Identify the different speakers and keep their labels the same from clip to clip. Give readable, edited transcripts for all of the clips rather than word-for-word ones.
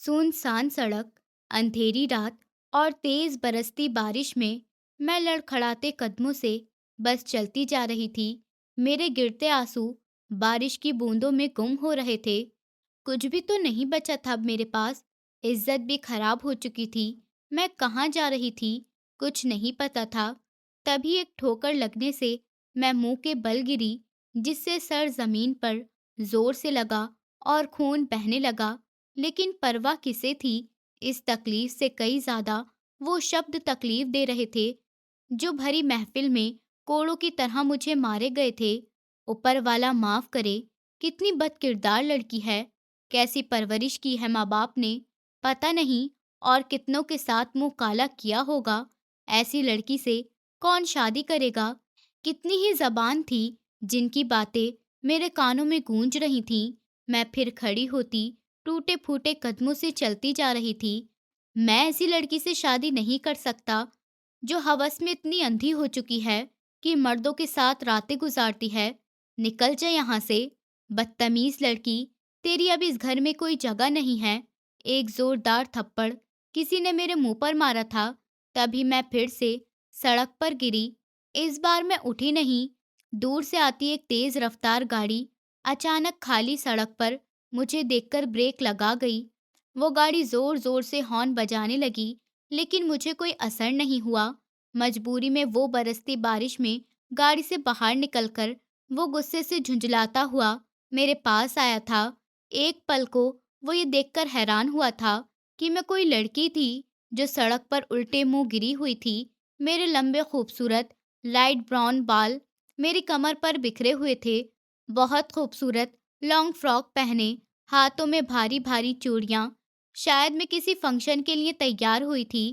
Speaker 1: सुनसान सड़क, अंधेरी रात और तेज बरसती बारिश में मैं लड़खड़ाते कदमों से बस चलती जा रही थी। मेरे गिरते आंसू बारिश की बूंदों में गुम हो रहे थे। कुछ भी तो नहीं बचा था अब मेरे पास। इज्जत भी खराब हो चुकी थी। मैं कहाँ जा रही थी कुछ नहीं पता था। तभी एक ठोकर लगने से मैं मुंह के बल गिरी, जिससे सर जमीन पर जोर से लगा और खून बहने लगा। लेकिन परवाह किसे थी, इस तकलीफ से कई ज्यादा वो शब्द तकलीफ दे रहे थे जो भरी महफिल में कोड़ों की तरह मुझे मारे गए थे। ऊपर वाला माफ करे, कितनी बदकिरदार लड़की है, कैसी परवरिश की है माँ बाप ने, पता नहीं। और कितनों के साथ मुंह काला किया होगा। ऐसी लड़की से कौन शादी करेगा। कितनी ही जबान थी जिनकी बातें मेरे कानों में गूंज रही थीं। मैं फिर खड़ी होती, टूटे फूटे कदमों से चलती जा रही थी। मैं ऐसी लड़की से शादी नहीं कर सकता जो हवस में इतनी अंधी हो चुकी है कि मर्दों के साथ रातें गुजारती है। निकल जा यहाँ से, बदतमीज लड़की, तेरी अब इस घर में कोई जगह नहीं है। एक जोरदार थप्पड़ किसी ने मेरे मुंह पर मारा था। तभी मैं फिर से सड़क पर गिरी। इस बार मैं उठी नहीं। दूर से आती एक तेज रफ्तार गाड़ी अचानक खाली सड़क पर मुझे देखकर ब्रेक लगा गई। वो गाड़ी जोर जोर से हॉर्न बजाने लगी, लेकिन मुझे कोई असर नहीं हुआ। मजबूरी में वो बरसती बारिश में गाड़ी से बाहर निकलकर वो गुस्से से झुंझलाता हुआ मेरे पास आया था। एक पल को वो ये देखकर हैरान हुआ था कि मैं कोई लड़की थी जो सड़क पर उल्टे मुंह गिरी हुई थी। मेरे लंबे खूबसूरत लाइट ब्राउन बाल मेरी कमर पर बिखरे हुए थे। बहुत खूबसूरत लॉन्ग फ्रॉक पहने, हाथों में भारी भारी चूड़ियां। शायद मैं किसी फंक्शन के लिए तैयार हुई थी।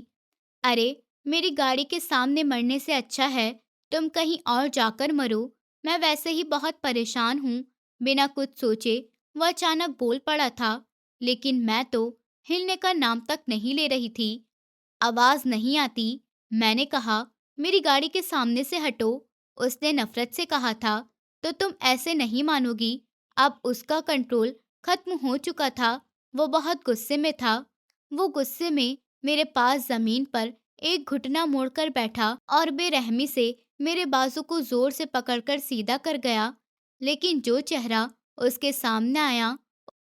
Speaker 1: अरे, मेरी गाड़ी के सामने मरने से अच्छा है तुम कहीं और जाकर मरो। मैं वैसे ही बहुत परेशान हूँ। बिना कुछ सोचे वह अचानक बोल पड़ा था, लेकिन मैं तो हिलने का नाम तक नहीं ले रही थी। आवाज नहीं आती। मैंने कहा, मेरी गाड़ी के सामने से हटो। उसने नफरत से कहा था, तो तुम ऐसे नहीं मानोगी। अब उसका कंट्रोल खत्म हो चुका था। वो बहुत गुस्से में था। वो गुस्से में मेरे पास जमीन पर एक घुटना मोड़कर बैठा और बेरहमी से मेरे बाजू को जोर से पकड़कर सीधा कर गया। लेकिन जो चेहरा उसके सामने आया,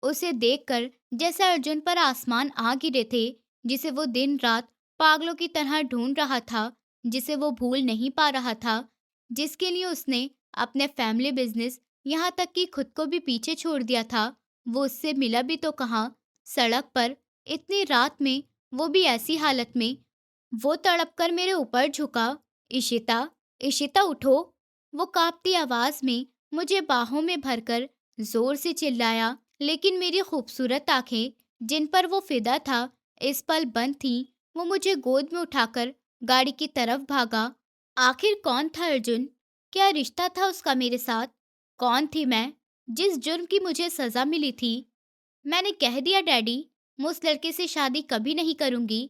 Speaker 1: उसे देखकर जैसे अर्जुन पर आसमान आ गिरे थे, जिसे वो दिन रात पागलों की तरह ढूंढ रहा था, जिसे वो भूल नहीं पा रहा था, जिसके लिए उसने अपने फैमिली बिजनेस, यहाँ तक कि खुद को भी पीछे छोड़ दिया था। वो उससे मिला भी तो कहाँ, सड़क पर, इतनी रात में, वो भी ऐसी हालत में। वो तड़प कर मेरे ऊपर झुका। इशिता, इशिता उठो। वो कांपती आवाज में मुझे बाहों में भरकर जोर से चिल्लाया, लेकिन मेरी खूबसूरत आंखें, जिन पर वो फिदा था, इस पल बंद थीं। वो मुझे गोद में उठाकर गाड़ी की तरफ भागा। आखिर कौन था अर्जुन? क्या रिश्ता था उसका मेरे साथ? कौन थी मैं, जिस जुर्म की मुझे सजा मिली थी? मैंने कह दिया डैडी, मैं उस लड़के से शादी कभी नहीं करूंगी।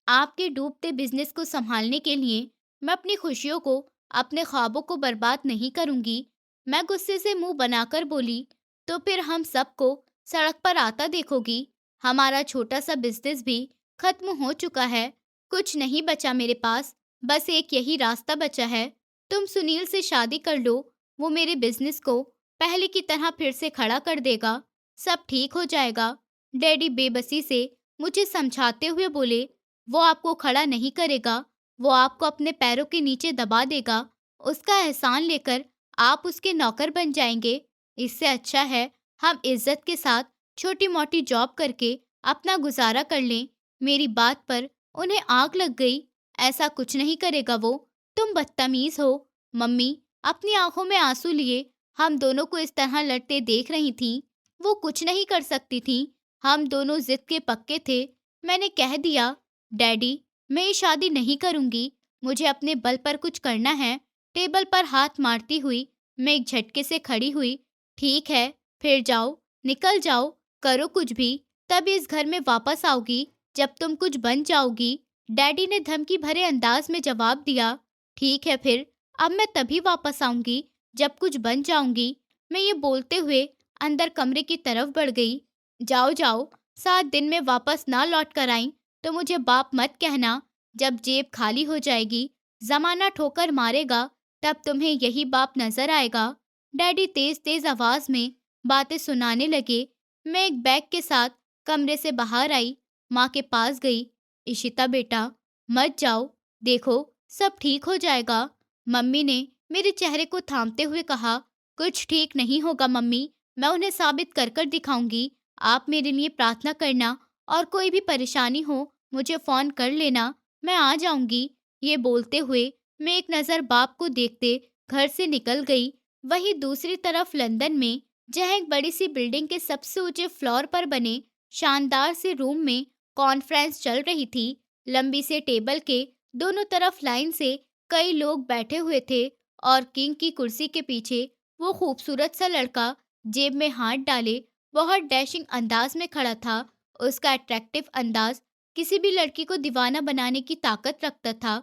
Speaker 1: आपके डूबते बिजनेस को संभालने के लिए मैं अपनी खुशियों को, अपने ख्वाबों को बर्बाद नहीं करूंगी। मैं गुस्से से मुंह बनाकर बोली, तो फिर हम सबको सड़क पर आता देखोगी। हमारा छोटा सा बिजनेस भी खत्म हो चुका है। कुछ नहीं बचा मेरे पास, बस एक यही रास्ता बचा है। तुम सुनील से शादी कर लो। वो मेरे बिजनेस को पहले की तरह फिर से खड़ा कर देगा। सब ठीक हो जाएगा। डैडी बेबसी से मुझे समझाते हुए बोले, वो आपको खड़ा नहीं करेगा, वो आपको अपने पैरों के नीचे दबा देगा। उसका एहसान लेकर आप उसके नौकर बन जाएंगे। इससे अच्छा है हम इज्जत के साथ छोटी मोटी जॉब करके अपना गुजारा कर लें। मेरी बात पर उन्हें आग लग गई। ऐसा कुछ नहीं करेगा वो। तुम बदतमीज हो। मम्मी अपनी आंखों में आंसू लिए हम दोनों को इस तरह लड़ते देख रही थीं। वो कुछ नहीं कर सकती थी। हम दोनों जिद के पक्के थे। मैंने कह दिया, डैडी, मैं ये शादी नहीं करूंगी। मुझे अपने बल पर कुछ करना है। टेबल पर हाथ मारती हुई मैं एक झटके से खड़ी हुई। ठीक है, फिर जाओ, निकल जाओ, करो कुछ भी। तब इस घर में वापस आओगी जब तुम कुछ बन जाओगी। डैडी ने धमकी भरे अंदाज में जवाब दिया। ठीक है फिर, अब मैं तभी वापस आऊंगी जब कुछ बन जाऊंगी। मैं ये बोलते हुए अंदर कमरे की तरफ बढ़ गई। जाओ जाओ, 7 दिन में वापस ना लौट कर आई तो मुझे बाप मत कहना। जब जेब खाली हो जाएगी, जमाना ठोकर मारेगा, तब तुम्हें यही बाप नजर आएगा। डैडी तेज तेज आवाज में बातें सुनाने लगे। मैं एक बैग के साथ कमरे से बाहर आई, माँ के पास गई। इशिता बेटा, मत जाओ, देखो सब ठीक हो जाएगा। मम्मी ने मेरे चेहरे को थामते हुए कहा, कुछ ठीक नहीं होगा मम्मी, मैं उन्हें साबित कर कर दिखाऊंगी। आप मेरे लिए प्रार्थना करना और कोई भी परेशानी हो मुझे फोन कर लेना, मैं आ जाऊंगी। ये बोलते हुए मैं एक नज़र बाप को देखते घर से निकल गई। वहीं दूसरी तरफ लंदन में, जहां एक बड़ी सी बिल्डिंग के सबसे ऊंचे फ्लोर पर बने शानदार से रूम में कॉन्फ्रेंस चल रही थी। लंबी से टेबल के दोनों तरफ लाइन से कई लोग बैठे हुए थे और किंग की कुर्सी के पीछे वो खूबसूरत सा लड़का जेब में हाथ डाले बहुत डैशिंग अंदाज में खड़ा था। उसका अट्रैक्टिव अंदाज किसी भी लड़की को दीवाना बनाने की ताकत रखता था।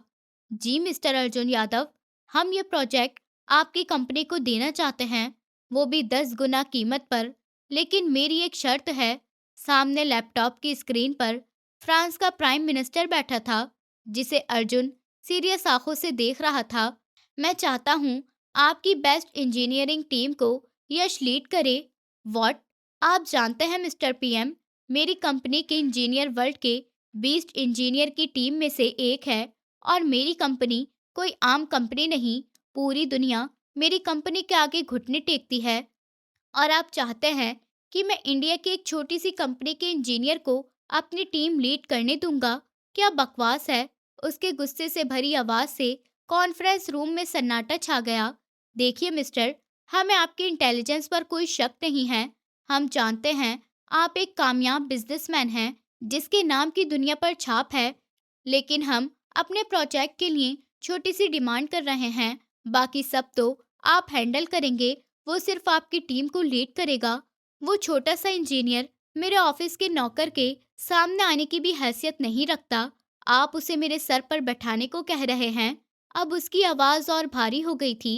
Speaker 1: जी मिस्टर अर्जुन यादव, हम ये प्रोजेक्ट आपकी कंपनी को देना चाहते हैं, वो भी 10 गुना कीमत पर। लेकिन मेरी एक शर्त है। सामने लैपटॉप की स्क्रीन पर फ्रांस का प्राइम मिनिस्टर बैठा था, जिसे अर्जुन सीरियस आंखों से देख रहा था। मैं चाहता हूँ आपकी बेस्ट इंजीनियरिंग टीम को यश लीड करे। व्हाट? आप जानते हैं मिस्टर पीएम, मेरी कंपनी के इंजीनियर वर्ल्ड के 20 इंजीनियर की टीम में से एक है और मेरी कंपनी कोई आम कंपनी नहीं। पूरी दुनिया मेरी कंपनी के आगे घुटने टेकती है और आप चाहते हैं कि मैं इंडिया की एक छोटी सी कंपनी के इंजीनियर को अपनी टीम लीड करने दूंगा? क्या बकवास है। उसके गुस्से से भरी आवाज से कॉन्फ्रेंस रूम में सन्नाटा छा गया। देखिए मिस्टर, हमें आपके इंटेलिजेंस पर कोई शक नहीं है। हम जानते हैं आप एक कामयाब बिजनेसमैन हैं जिसके नाम की दुनिया पर छाप है। लेकिन हम अपने प्रोजेक्ट के लिए छोटी सी डिमांड कर रहे हैं। बाकी सब तो आप हैंडल करेंगे, वो सिर्फ आपकी टीम को लीड करेगा। वो छोटा सा इंजीनियर मेरे ऑफिस के नौकर के सामने आने की भी हैसियत नहीं रखता। आप उसे मेरे सर पर बैठाने को कह रहे हैं। अब उसकी आवाज और भारी हो गई थी।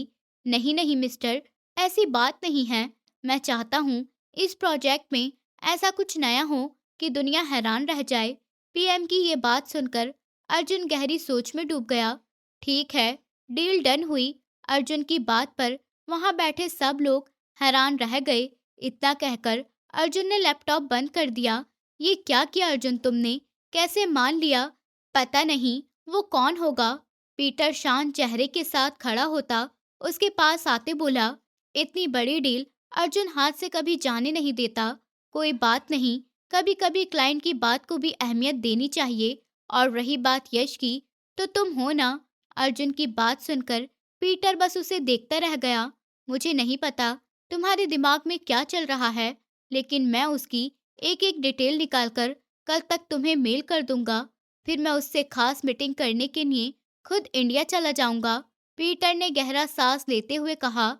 Speaker 1: नहीं नहीं मिस्टर, ऐसी बात नहीं है। मैं चाहता हूँ इस प्रोजेक्ट में ऐसा कुछ नया हो कि दुनिया हैरान रह जाए। पीएम की ये बात सुनकर अर्जुन गहरी सोच में डूब गया। ठीक है, डील डन हुई। अर्जुन की बात पर वहां बैठे सब लोग हैरान रह गए। इतना कहकर अर्जुन ने लैपटॉप बंद कर दिया। ये क्या किया अर्जुन तुमने? कैसे मान लिया? पता नहीं वो कौन होगा। पीटर शांत चेहरे के साथ खड़ा होता उसके पास आते बोला, इतनी बड़ी डील अर्जुन हाथ से कभी जाने नहीं देता। कोई बात नहीं, कभी कभी क्लाइंट की बात को भी अहमियत देनी चाहिए। और रही बात यश की, तो तुम हो ना। अर्जुन की बात सुनकर पीटर बस उसे देखता रह गया। मुझे नहीं पता तुम्हारे दिमाग में क्या चल रहा है, लेकिन मैं उसकी एक एक डिटेल निकालकर कल तक तुम्हें मेल कर दूंगा। फिर मैं उससे खास मीटिंग करने के लिए खुद इंडिया चला जाऊंगा। पीटर ने गहरा सांस लेते हुए कहा,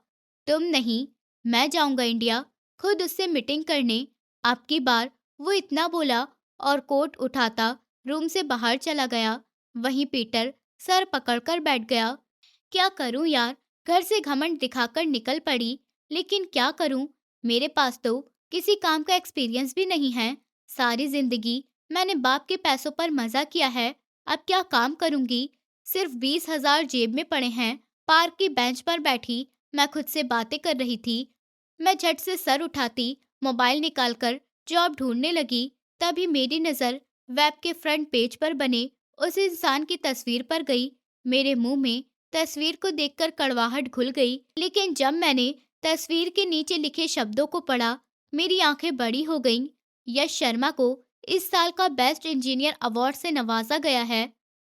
Speaker 1: तुम नहीं, मैं जाऊंगा इंडिया खुद उससे मीटिंग करने। अब की बार वो इतना बोला और कोट उठाता रूम से बाहर चला गया। वहीं पीटर सर पकड़कर बैठ गया। क्या करूं यार, घर से घमंड दिखाकर निकल पड़ी, लेकिन क्या करूं? मेरे पास तो किसी काम का एक्सपीरियंस भी नहीं है। सारी जिंदगी मैंने बाप के पैसों पर मजा किया है। अब क्या काम करूंगी? सिर्फ 20,000 जेब में पड़े हैं। पार्क की बेंच पर बैठी मैं खुद से बातें कर रही थी। मैं झट से सर उठाती, मोबाइल निकालकर जॉब ढूंढने लगी। तभी मेरी नज़र वेब के फ्रंट पेज पर बने उस इंसान की तस्वीर पर गई। मेरे मुंह में तस्वीर को देखकर कड़वाहट घुल गई, लेकिन जब मैंने तस्वीर के नीचे लिखे शब्दों को पढ़ा, मेरी आंखें बड़ी हो गईं। यश शर्मा को इस साल का बेस्ट इंजीनियर अवार्ड से नवाजा गया है।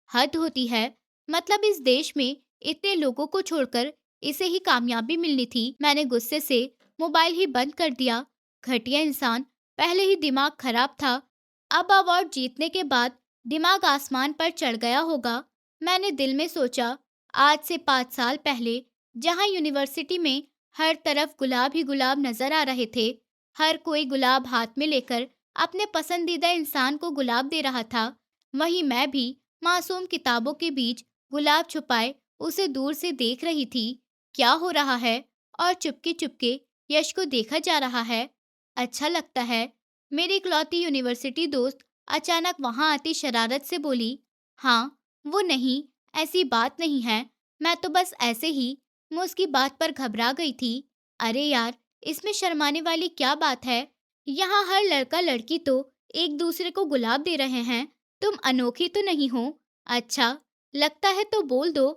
Speaker 1: हद होती है। मतलब इस देश में इतने लोगों को छोड़कर इसे ही कामयाबी मिलनी थी। मैंने गुस्से से मोबाइल ही बंद कर दिया। घटिया इंसान, पहले ही दिमाग खराब था, अब अवार्ड जीतने के बाद दिमाग आसमान पर चढ़ गया होगा। मैंने दिल में सोचा, आज से 5 साल पहले जहां यूनिवर्सिटी में हर तरफ गुलाब ही गुलाब नजर आ रहे थे, हर कोई गुलाब हाथ में लेकर अपने पसंदीदा इंसान को गुलाब दे रहा था, वहीं मैं भी मासूम किताबों के बीच गुलाब छुपाए उसे दूर से देख रही थी। क्या हो रहा है? और चुपके चुपके यश को देखा जा रहा है। अच्छा लगता है। मेरी इकलौती यूनिवर्सिटी दोस्त अचानक वहां आती शरारत से बोली, हाँ, वो नहीं, ऐसी बात नहीं है, मैं तो बस ऐसे ही। मैं उसकी बात पर घबरा गई थी। अरे यार, इसमें शर्माने वाली क्या बात है? यहाँ हर लड़का लड़की तो एक दूसरे को गुलाब दे रहे हैं। तुम अनोखी तो नहीं हो? अच्छा लगता है तो बोल दो।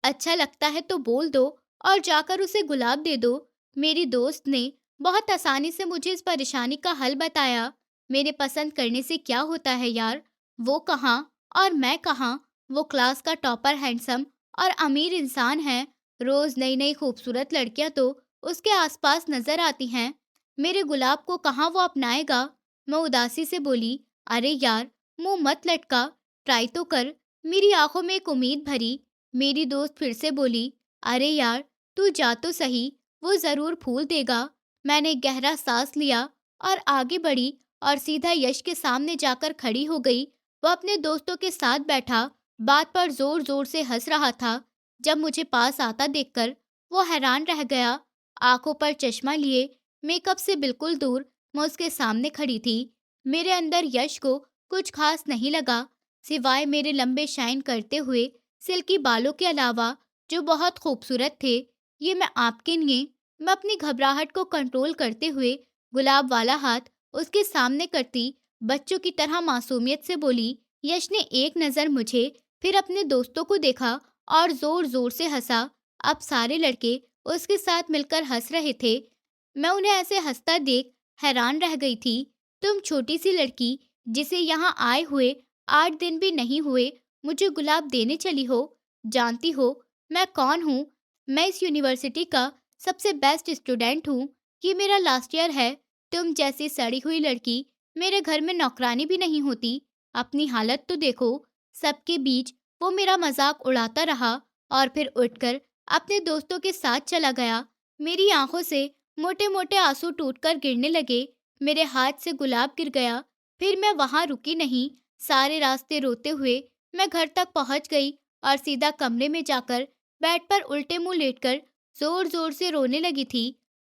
Speaker 1: अच्छा लगता है तो बोल दो और जाकर उसे गुलाब दे दो। मेरी दोस्त ने बहुत आसानी से मुझे इस परेशानी का हल बताया। मेरे पसंद करने से क्या होता है यार? वो कहाँ और मैं कहाँ? वो क्लास का टॉपर हैंडसम और अमीर इंसान है। रोज नई नई खूबसूरत लड़कियां तो उसके आसपास नजर आती हैं। मेरे गुलाब को कहाँ वो अपनाएगा? मैं उदासी से बोली, अरे यार, मुंह मत लटका, ट्राई तो कर। मेरी आंखों में एक उम्मीद भरी। मेरी दोस्त फिर से बोली, अरे यार, तू जा तो सही, वो जरूर फूल देगा। मैंने गहरा सांस लिया और आगे बढ़ी और सीधा यश के सामने जाकर खड़ी हो गई। वो अपने दोस्तों के साथ बैठा बात पर जोर जोर से हंस रहा था। जब मुझे पास आता देखकर वो हैरान रह गया। आंखों पर चश्मा लिए, मेकअप से बिल्कुल दूर, मैं उसके सामने खड़ी थी। मेरे अंदर यश को कुछ खास नहीं लगा, सिवाय मेरे लंबे शाइन करते हुए सिल्की बालों के अलावा, जो बहुत खूबसूरत थे। ये मैं आपके लिए। मैं अपनी घबराहट को कंट्रोल करते हुए गुलाब वाला हाथ उसके सामने करती बच्चों की तरह मासूमियत से बोली। यश ने एक नज़र मुझे, फिर अपने दोस्तों को देखा और जोर जोर से हंसा। अब सारे लड़के उसके साथ मिलकर हंस रहे थे। मैं उन्हें ऐसे हंसता देख हैरान रह गई थी। तुम छोटी सी लड़की, जिसे यहाँ आए हुए 8 दिन भी नहीं हुए, मुझे गुलाब देने चली हो? जानती हो मैं कौन हूँ? मैं इस यूनिवर्सिटी का सबसे बेस्ट स्टूडेंट हूँ। ये मेरा लास्ट ईयर है। तुम जैसी सड़ी हुई लड़की मेरे घर में नौकरानी भी नहीं होती। अपनी हालत तो देखो। सबके बीच वो मेरा मजाक उड़ाता रहा और फिर उठकर अपने दोस्तों के साथ चला गया। मेरी आंखों से मोटे मोटे आंसू टूटकर गिरने लगे। मेरे हाथ से गुलाब गिर गया। फिर मैं वहां रुकी नहीं। सारे रास्ते रोते हुए मैं घर तक पहुंच गई और सीधा कमरे में जाकर बेड पर उल्टे मुंह लेटकर जोर जोर से रोने लगी थी।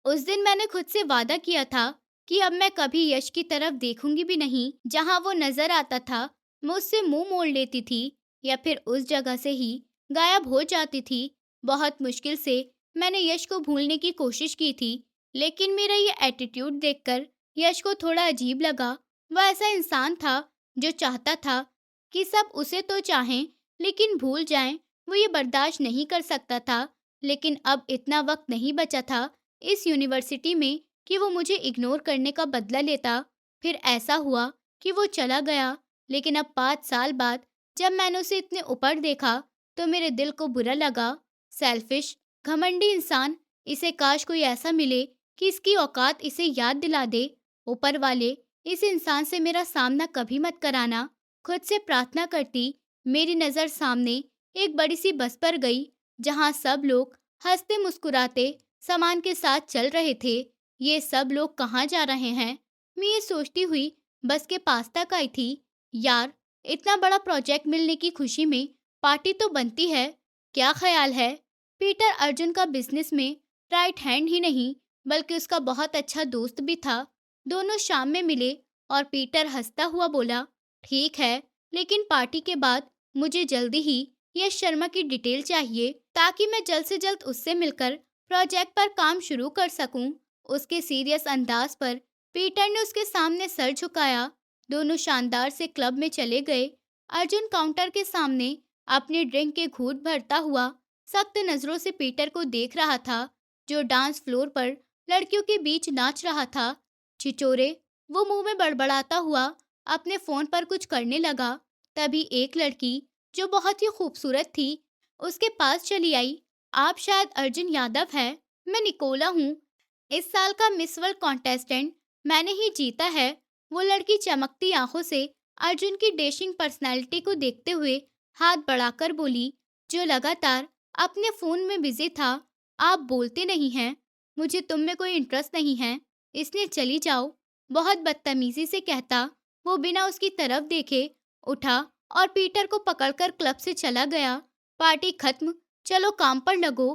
Speaker 1: उस दिन मैंने खुद से वादा किया था कि अब मैं कभी यश की तरफ देखूंगी भी नहीं। जहां वो नजर आता था, मैं उससे मुंह मोड़ लेती थी या फिर उस जगह से ही गायब हो जाती थी। बहुत मुश्किल से मैंने यश को भूलने की कोशिश की थी, लेकिन मेरा ये एटीट्यूड देखकर यश को थोड़ा अजीब लगा। वह ऐसा इंसान था जो चाहता था कि सब उसे तो चाहें, लेकिन भूल जाएं। वो ये बर्दाश्त नहीं कर सकता था। लेकिन अब इतना वक्त नहीं बचा था इस यूनिवर्सिटी में कि वो मुझे इग्नोर करने का बदला लेता। फिर ऐसा हुआ कि वो चला गया। लेकिन अब 5 साल बाद जब मैंने उसे इतने ऊपर देखा, तो मेरे दिल को बुरा लगा। सेल्फिश, घमंडी इंसान, इसे काश कोई ऐसा मिले कि इसकी औकात इसे याद दिला दे। ऊपर वाले, इस इंसान से मेरा सामना कभी मत कराना। खुद से प्रार्थना करती। मेरी नज़र सामने एक बड़ी सी बस पर गई, जहाँ सब लोग हंसते मुस्कुराते सामान के साथ चल रहे थे। ये सब लोग कहाँ जा रहे हैं? मैं ये सोचती हुई बस के पास तक आई थी। यार, इतना बड़ा प्रोजेक्ट मिलने की खुशी में पार्टी तो बनती है। क्या ख्याल है? पीटर अर्जुन का बिजनेस में राइट हैंड ही नहीं, बल्कि उसका बहुत अच्छा दोस्त भी था। दोनों शाम में मिले और पीटर हंसता हुआ बोला, ठीक है, लेकिन पार्टी के बाद मुझे जल्दी ही यश शर्मा की डिटेल चाहिए, ताकि मैं जल्द से जल्द उससे मिलकर प्रोजेक्ट पर काम शुरू कर सकूं। उसके सीरियस अंदाज पर पीटर ने उसके सामने सर झुकाया। दोनों शानदार से क्लब में चले गए। अर्जुन काउंटर के सामने अपनी ड्रिंक के घूंट भरता हुआ सख्त नजरों से पीटर को देख रहा था, जो डांस फ्लोर पर लड़कियों के बीच नाच रहा था। छिचोरे, वो मुंह में बड़बड़ाता हुआ अपने फोन पर कुछ करने लगा। तभी एक लड़की, जो बहुत ही खूबसूरत थी, उसके पास चली आई। आप शायद अर्जुन यादव है। मैं निकोला हूँ, इस साल का मिस वर्ल्ड कॉन्टेस्टेंट मैंने ही जीता है। वो लड़की चमकती आंखों से अर्जुन की डैशिंग पर्सनालिटी को देखते हुए हाथ बढ़ाकर बोली, जो लगातार अपने फोन में बिजी था। आप बोलते नहीं हैं। मुझे तुम में कोई इंटरेस्ट नहीं है, इसलिए चली जाओ। बहुत बदतमीजी से कहता वो बिना उसकी तरफ देखे उठा और पीटर को पकड़कर क्लब से चला गया। पार्टी खत्म, चलो काम पर लगो।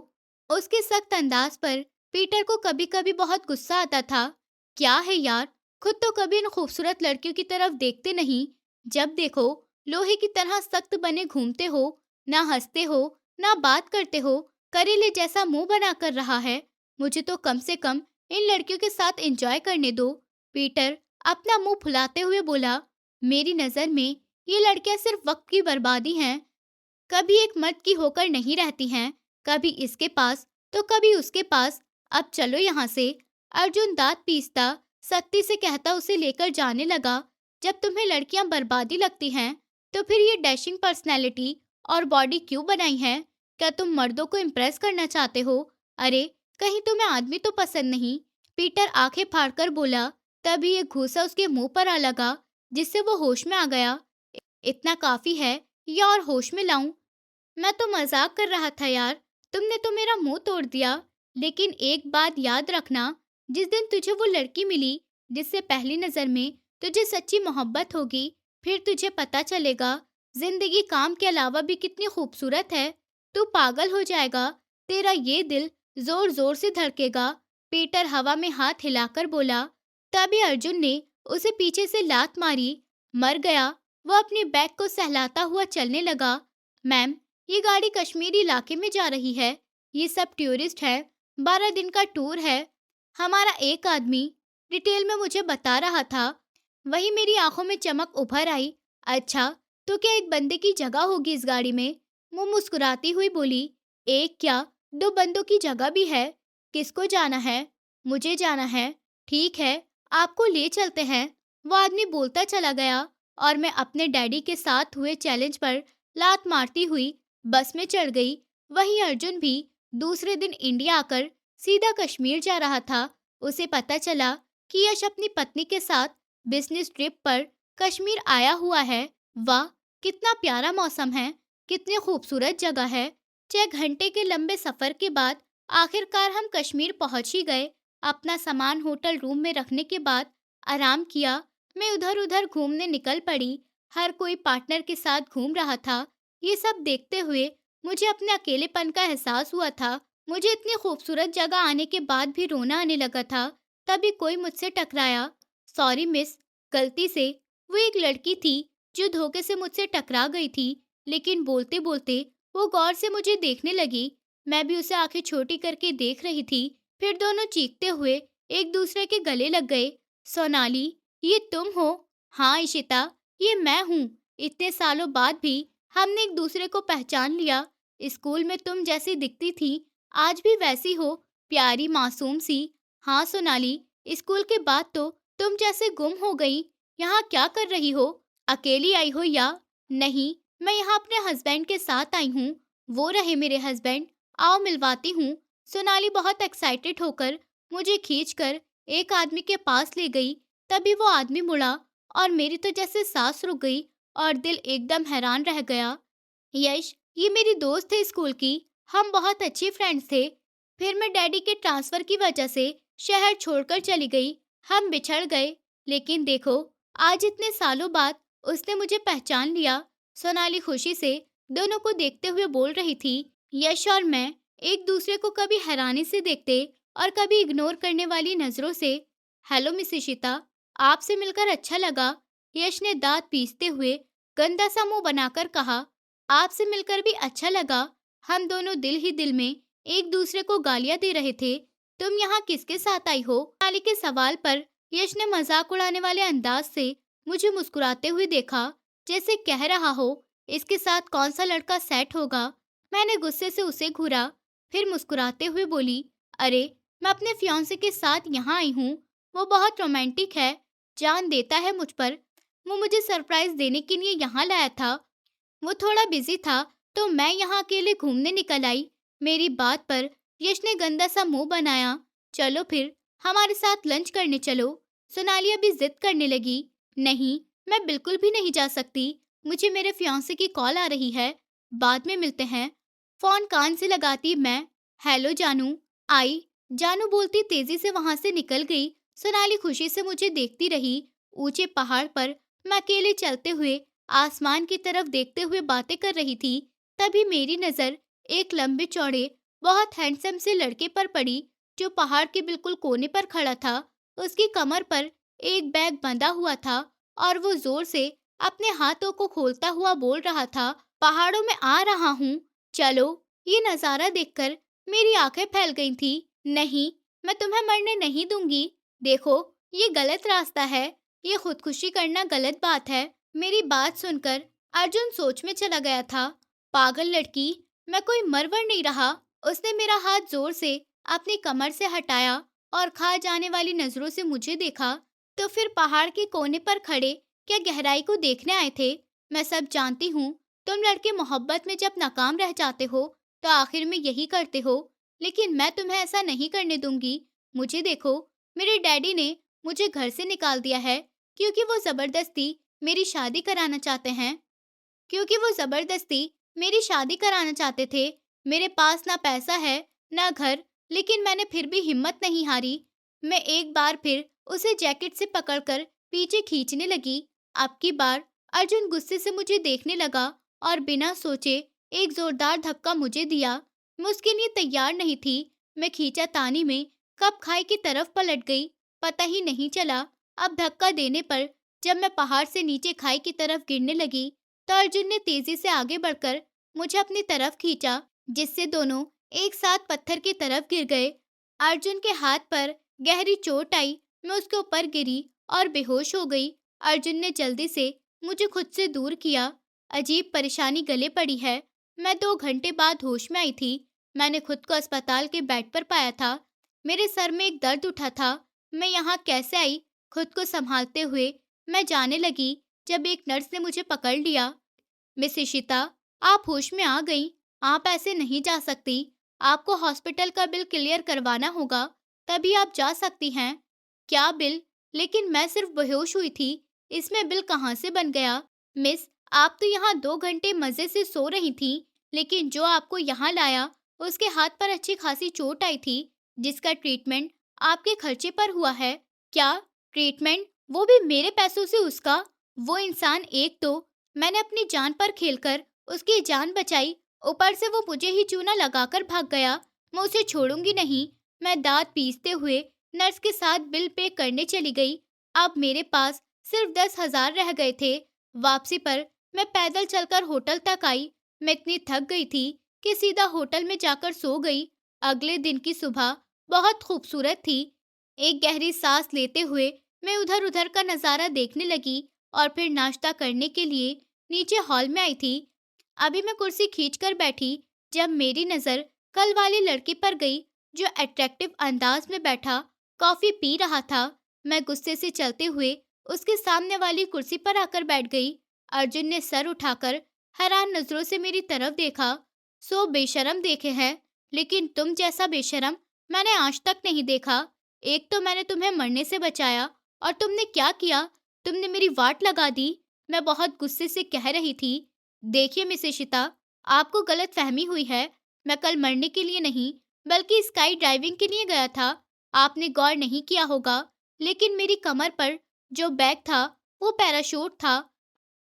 Speaker 1: उसके सख्त अंदाज पर पीटर को कभी कभी बहुत गुस्सा आता था। क्या है यार, खुद तो कभी इन खूबसूरत लड़कियों की तरफ देखते नहीं। जब देखो लोहे की तरह सख्त बने घूमते हो, ना हंसते हो, ना बात करते हो, करेले जैसा मुंह बना कर रहा है। मुझे तो कम से कम इन लड़कियों के साथ एंजॉय करने दो। पीटर अपना मुंह फुलाते हुए बोला, मेरी नजर में ये लड़कियां सिर्फ वक्त की बर्बादी हैं। कभी एक मर्द की होकर नहीं रहती हैं, कभी इसके पास तो कभी उसके पास। अब चलो यहाँ से। अर्जुन दांत पीसता सख्ती से कहता उसे लेकर जाने लगा। जब तुम्हें लड़कियां बर्बादी लगती हैं, तो फिर ये डैशिंग पर्सनैलिटी और बॉडी क्यों बनाई है? क्या तुम मर्दों को इम्प्रेस करना चाहते हो? अरे, कहीं तुम्हें आदमी तो पसंद नहीं? पीटर आंखें फाड़कर बोला। तभी एक घूंसा उसके मुंह पर आ लगा, जिससे वो होश में आ गया। इतना काफी है, या और होश में लाऊं? मैं तो मजाक कर रहा था यार। तुमने तो मेरा मुंह तोड़ दिया। लेकिन एक बात याद रखना, जिस दिन तुझे वो लड़की मिली जिससे पहली नजर में तुझे सच्ची मोहब्बत होगी, फिर तुझे पता चलेगा जिंदगी काम के अलावा भी कितनी खूबसूरत है। तू पागल हो जाएगा। तेरा ये दिल जोर जोर से धड़केगा। पीटर हवा में हाथ हिलाकर बोला। तभी अर्जुन ने उसे पीछे से लात मारी। मर गया। वह अपनी बैग को सहलाता हुआ चलने लगा। मैम, ये गाड़ी कश्मीरी इलाके में जा रही है। ये सब टूरिस्ट है। 12 दिन का टूर है। हमारा एक आदमी डिटेल में मुझे बता रहा था। वही मेरी आंखों में चमक उभर आई। अच्छा, तो क्या एक बंदे की जगह होगी इस गाड़ी में? वो मुस्कुराती हुई बोली। एक क्या, 2 बंदों की जगह भी है। किसको जाना है? मुझे जाना है। ठीक है, आपको ले चलते हैं। वो आदमी बोलता चला गया और मैं अपने डैडी के साथ हुए चैलेंज पर लात मारती हुई बस में चढ़ गई। वहीं अर्जुन भी दूसरे दिन इंडिया आकर सीधा कश्मीर जा रहा था। उसे पता चला कि यश अपनी पत्नी के साथ बिजनेस ट्रिप पर कश्मीर आया हुआ है। वाह, कितना प्यारा मौसम है, कितनी खूबसूरत जगह है। 6 घंटे के लंबे सफर के बाद आखिरकार हम कश्मीर पहुंच ही गए। अपना सामान होटल रूम में रखने के बाद आराम किया। मैं उधर उधर घूमने निकल पड़ी। हर कोई पार्टनर के साथ घूम रहा था। ये सब देखते हुए मुझे अपने अकेलेपन का एहसास हुआ था। मुझे इतनी खूबसूरत जगह आने के बाद भी रोना आने लगा था। तभी कोई मुझसे टकराया। सॉरी मिस, गलती से। वो एक लड़की थी जो धोखे से मुझसे टकरा गई थी। लेकिन बोलते बोलते वो गौर से मुझे देखने लगी। मैं भी उसे आंखें छोटी करके देख रही थी। फिर दोनों चीखते हुए एक दूसरे के गले लग गए। सोनाली, ये तुम हो? हाँ इशिता, ये मैं हूँ। इतने सालों बाद भी हमने एक दूसरे को पहचान लिया। स्कूल में तुम जैसी दिखती थी, आज भी वैसी हो, प्यारी मासूम सी। हाँ सोनाली, स्कूल के बाद तो तुम जैसे गुम हो गई। यहाँ क्या कर रही हो? अकेली आई हो या? नहीं, मैं यहाँ अपने हस्बैंड के साथ आई हूँ। वो रहे मेरे हस्बैंड। आओ मिलवाती हूँ। सोनाली बहुत एक्साइटेड होकर मुझे खींचकर एक आदमी के पास ले गई। तभी वो आदमी मुड़ा और मेरी तो जैसे सांस रुक गई और दिल एकदम हैरान रह गया। यश, ये मेरी दोस्त है स्कूल की। हम बहुत अच्छे फ्रेंड्स थे। फिर मैं डैडी के ट्रांसफर की वजह से शहर छोड़कर चली गई। हम बिछड़ गए। लेकिन देखो, आज इतने सालों बाद उसने मुझे पहचान लिया। सोनाली खुशी से दोनों को देखते हुए बोल रही थी। यश और मैं एक दूसरे को कभी हैरानी से देखते और कभी इग्नोर करने वाली नजरों से। हेलो मिस इशिता, आपसे मिलकर अच्छा लगा। यश ने दांत पीसते हुए गंदा सा मुंह बनाकर कहा। आपसे मिलकर भी अच्छा लगा। हम दोनों दिल ही दिल में एक दूसरे को गालियां दे रहे थे। तुम यहाँ किसके साथ आई हो? नाली के सवाल पर यश ने मजाक उड़ाने वाले अंदाज से मुझे मुस्कुराते हुए देखा, जैसे कह रहा हो इसके साथ कौन सा लड़का सेट होगा। मैंने गुस्से से उसे घूरा, फिर मुस्कुराते हुए बोली, अरे, मैं अपने फियांसे के साथ यहाँ आई हूँ। वो बहुत रोमांटिक है, जान देता है मुझ पर। वो मुझे सरप्राइज देने के लिए यहाँ लाया था। वो थोड़ा बिजी था, तो मैं यहाँ अकेले घूमने निकल आई। मेरी बात पर यश ने गंदा सा मुंह बनाया। चलो फिर, हमारे साथ लंच करने चलो। सोनाली अभी जिद करने लगी। नहीं, मैं बिल्कुल भी नहीं जा सकती। मुझे मेरे फियांसे की कॉल आ रही है। बाद में मिलते हैं। फोन कान से लगाती मैं। हेलो जानू। आई। जानू बोलती तेजी से वहां से निकल गई। सोनाली खुशी से मुझे देखती रही। ऊंचे पहाड़ पर मैं अकेले चलते हुए आसमान की तरफ देखते हुए बातें कर रही थी। तभी मेरी नजर एक लंबे चौड़े बहुत हैंडसम से लड़के पर पड़ी, जो पहाड़ के बिल्कुल कोने पर खड़ा था। उसकी कमर पर एक बैग बंधा हुआ था और वो जोर से अपने हाथों को खोलता हुआ बोल रहा था, पहाड़ों में आ रहा हूँ, चलो। ये नज़ारा देखकर मेरी आंखें फैल गई थी। नहीं, मैं तुम्हें मरने नहीं दूंगी। देखो, ये गलत रास्ता है। ये खुदकुशी करना गलत बात है। मेरी बात सुनकर अर्जुन सोच में चला गया था। पागल लड़की, मैं कोई मरवर नहीं रहा। उसने मेरा हाथ जोर से अपनी कमर से हटाया और खा जाने वाली नजरों से मुझे देखा। तो फिर पहाड़ के कोने पर खड़े क्या गहराई को देखने आए थे? मैं सब जानती हूँ। तुम लड़के मोहब्बत में जब नाकाम रह जाते हो तो आखिर में यही करते हो, लेकिन मैं तुम्हें ऐसा नहीं करने दूंगी। मुझे देखो, मेरे डैडी ने मुझे घर से निकाल दिया है क्योंकि वो जबरदस्ती मेरी शादी कराना चाहते हैं। क्योंकि वो ज़बरदस्ती मेरी शादी कराना चाहते थे। मेरे पास ना पैसा है, ना घर, लेकिन मैंने फिर भी हिम्मत नहीं हारी। मैं एक बार फिर उसे जैकेट से पकड़कर पीछे खींचने लगी। अब की बार अर्जुन गुस्से से मुझे देखने लगा और बिना सोचे एक जोरदार धक्का मुझे दिया। मैं उसके लिए तैयार नहीं थी। मैं खींचातानी में कप खाई की तरफ पलट गई। पता ही नहीं चला। अब धक्का देने पर जब मैं पहाड़ से नीचे खाई की तरफ गिरने लगी तो अर्जुन ने तेजी से आगे बढ़कर मुझे अपनी तरफ खींचा, जिससे दोनों एक साथ पत्थर की तरफ गिर गए। अर्जुन के हाथ पर गहरी चोट आई। मैं उसके ऊपर गिरी और बेहोश हो गई। अर्जुन ने जल्दी से मुझे खुद से दूर किया। अजीब परेशानी गले पड़ी है। मैं 2 घंटे बाद होश में आई थी। मैंने खुद को अस्पताल के बेड पर पाया था। मेरे सर में एक दर्द उठा था। मैं यहाँ कैसे आई, खुद को संभालते हुए मैं जाने लगी जब एक नर्स ने मुझे पकड़ लिया। मिस इशिता, आप होश में आ गई। आप ऐसे नहीं जा सकती। आपको हॉस्पिटल का बिल क्लियर करवाना होगा, तभी आप जा सकती हैं। क्या बिल? लेकिन मैं सिर्फ बेहोश हुई थी। इसमें बिल कहाँ से बन गया? मिस, आप तो यहाँ 2 घंटे मजे से सो रही थी, लेकिन जो आपको यहाँ लाया उसके हाथ पर अच्छी खासी चोट आई थी, जिसका ट्रीटमेंट आपके खर्चे पर हुआ है। क्या ट्रीटमेंट? वो भी मेरे पैसों से उसका? वो इंसान, एक तो मैंने अपनी जान पर खेलकर उसकी जान बचाई, ऊपर से वो मुझे ही चूना लगाकर भाग गया। मैं उसे छोड़ूंगी नहीं। मैं दांत पीसते हुए नर्स के साथ बिल पे करने चली गई। अब मेरे पास सिर्फ 10,000 रह गए थे। वापसी पर मैं पैदल चलकर होटल तक आई। मैं इतनी थक गई थी कि सीधा होटल में जाकर सो गई। अगले दिन की सुबह बहुत खूबसूरत थी। एक गहरी सांस लेते हुए मैं उधर उधर का नज़ारा देखने लगी और फिर नाश्ता करने के लिए नीचे हॉल में आई थी। अभी मैं कुर्सी खींचकर बैठी जब मेरी नज़र कल वाले लड़के पर गई, जो अट्रैक्टिव अंदाज में बैठा कॉफी पी रहा था। मैं गुस्से से चलते हुए उसके सामने वाली कुर्सी पर आकर बैठ गई। अर्जुन ने सर उठाकर हैरान नजरों से मेरी तरफ देखा। सो बेशरम देखे हैं, लेकिन तुम जैसा बेशरम मैंने आज तक नहीं देखा। एक तो मैंने तुम्हें मरने से बचाया और तुमने क्या किया? तुमने मेरी वाट लगा दी। मैं बहुत गुस्से से कह रही थी, देखिए मिस इशिता, आपको गलत फहमी हुई है। मैं कल मरने के लिए नहीं, बल्कि स्काई ड्राइविंग के लिए गया था। आपने गौर नहीं किया होगा, लेकिन मेरी कमर पर जो बैग था वो पैराशूट था।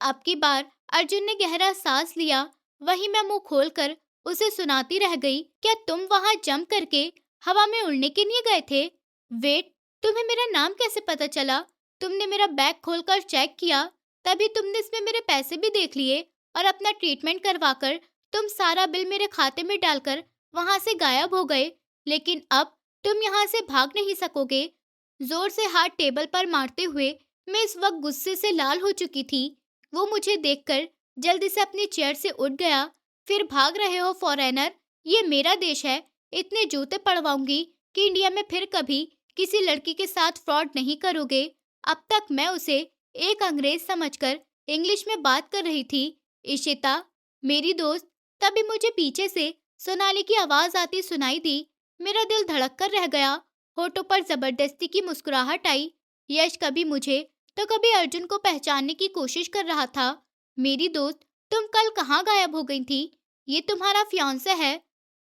Speaker 1: अब की बार अर्जुन ने गहरा सांस लिया। वहीं मैं मुंह खोलकर उसे सुनाती रह गई, क्या तुम वहां जंप करके हवा में उड़ने के लिए गए थे? वेट, तुम्हें मेरा नाम कैसे पता चला? तुमने मेरा बैग खोलकर चेक किया, तभी तुमने इसमें मेरे पैसे भी देख लिए और अपना ट्रीटमेंट करवाकर तुम सारा बिल मेरे खाते में डालकर वहां से गायब हो गए। लेकिन अब तुम यहाँ से भाग नहीं सकोगे। जोर से हाथ टेबल पर मारते हुए मैं इस वक्त गुस्से से लाल हो चुकी थी। वो मुझे देखकर जल्दी से अपनी चेयर से उठ गया। फिर भाग रहे हो फॉरेनर? ये मेरा देश है। इतने जूते पड़वाऊंगी कि इंडिया में फिर कभी किसी लड़की के साथ फ्रॉड नहीं करोगे। अब तक मैं उसे एक अंग्रेज समझकर इंग्लिश में बात कर रही थी। इशिता, मेरी दोस्त। तभी मुझे पीछे से सोनाली की आवाज आती सुनाई दी। मेरा दिल धड़क कर रह गया। होठों पर जबरदस्ती की मुस्कुराहट आई। यश कभी मुझे तो कभी अर्जुन को पहचानने की कोशिश कर रहा था। मेरी दोस्त, तुम कल कहाँ गायब हो गई थी? ये तुम्हारा फियांसे है?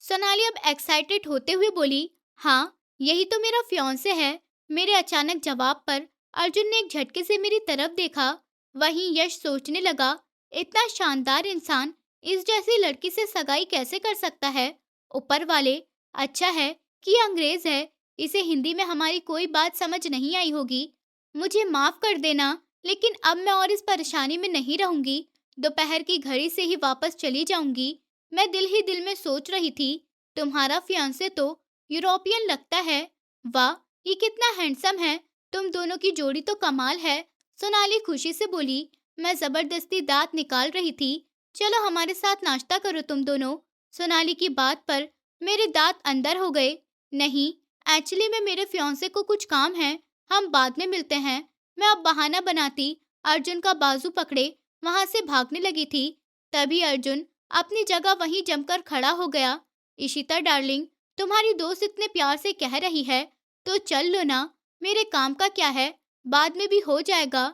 Speaker 1: सोनाली अब एक्साइटेड होते हुए बोली, हाँ, यही तो मेरा फियांसे है। मेरे अचानक जवाब पर अर्जुन ने एक झटके से मेरी तरफ देखा। वहीं यश सोचने लगा, इतना शानदार इंसान इस जैसी लड़की से सगाई कैसे कर सकता है? ऊपर वाले, अच्छा है कि ये अंग्रेज है। इसे हिंदी में हमारी कोई बात समझ नहीं आई होगी। मुझे माफ कर देना, लेकिन अब मैं और इस परेशानी में नहीं रहूंगी। दोपहर की घड़ी से ही वापस चली जाऊंगी। मैं दिल ही दिल में सोच रही थी, तुम्हारा फियांसे तो यूरोपियन लगता है। वाह, ये कितना हैंडसम है। तुम दोनों की जोड़ी तो कमाल है। सोनाली खुशी से बोली। मैं जबरदस्ती दांत निकाल रही थी। चलो हमारे साथ नाश्ता करो तुम दोनों। सोनाली की बात पर मेरे दांत अंदर हो गए। नहीं, एक्चुअली में मेरे फियांसे को कुछ काम है, हम बाद में मिलते हैं। मैं अब बहाना बनाती अर्जुन का बाजू पकड़े वहां से भागने लगी थी। तभी अर्जुन अपनी जगह वहीं जमकर खड़ा हो गया। इशिता डार्लिंग, तुम्हारी दोस्त इतने प्यार से कह रही है तो चल लो ना। मेरे काम का क्या है, बाद में भी हो जाएगा।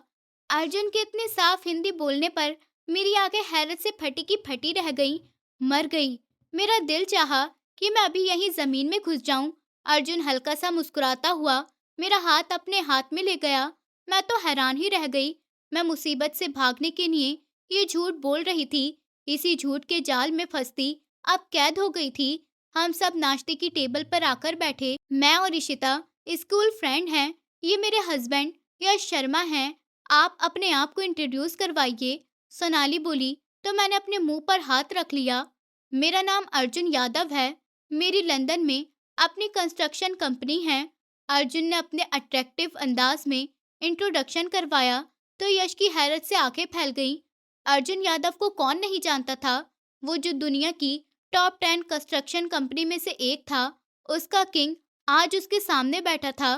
Speaker 1: अर्जुन के इतने साफ हिंदी बोलने पर मेरी आंखें हैरत से फटी की फटी रह गईं। मर गई। मेरा दिल चाहा कि मैं अभी यहीं जमीन में घुस जाऊं। अर्जुन हल्का सा मुस्कुराता हुआ मेरा हाथ अपने हाथ में ले गया। मैं तो हैरान ही रह गई। मैं मुसीबत से भागने के लिए ये झूठ बोल रही थी। इसी झूठ के जाल में फंसती अब कैद हो गई थी। हम सब नाश्ते की टेबल पर आकर बैठे। मैं और इशिता स्कूल फ्रेंड हैं। ये मेरे हस्बैंड यश शर्मा हैं। आप अपने आप को इंट्रोड्यूस करवाइए। सोनाली बोली तो मैंने अपने मुंह पर हाथ रख लिया। मेरा नाम अर्जुन यादव है। मेरी लंदन में अपनी कंस्ट्रक्शन कंपनी है। अर्जुन ने अपने अट्रैक्टिव अंदाज में इंट्रोडक्शन करवाया तो यश की हैरत से आंखें फैल गईं। अर्जुन यादव को कौन नहीं जानता था। वो जो दुनिया की टॉप 10 कंस्ट्रक्शन कंपनी में से एक था, उसका किंग आज उसके सामने बैठा था।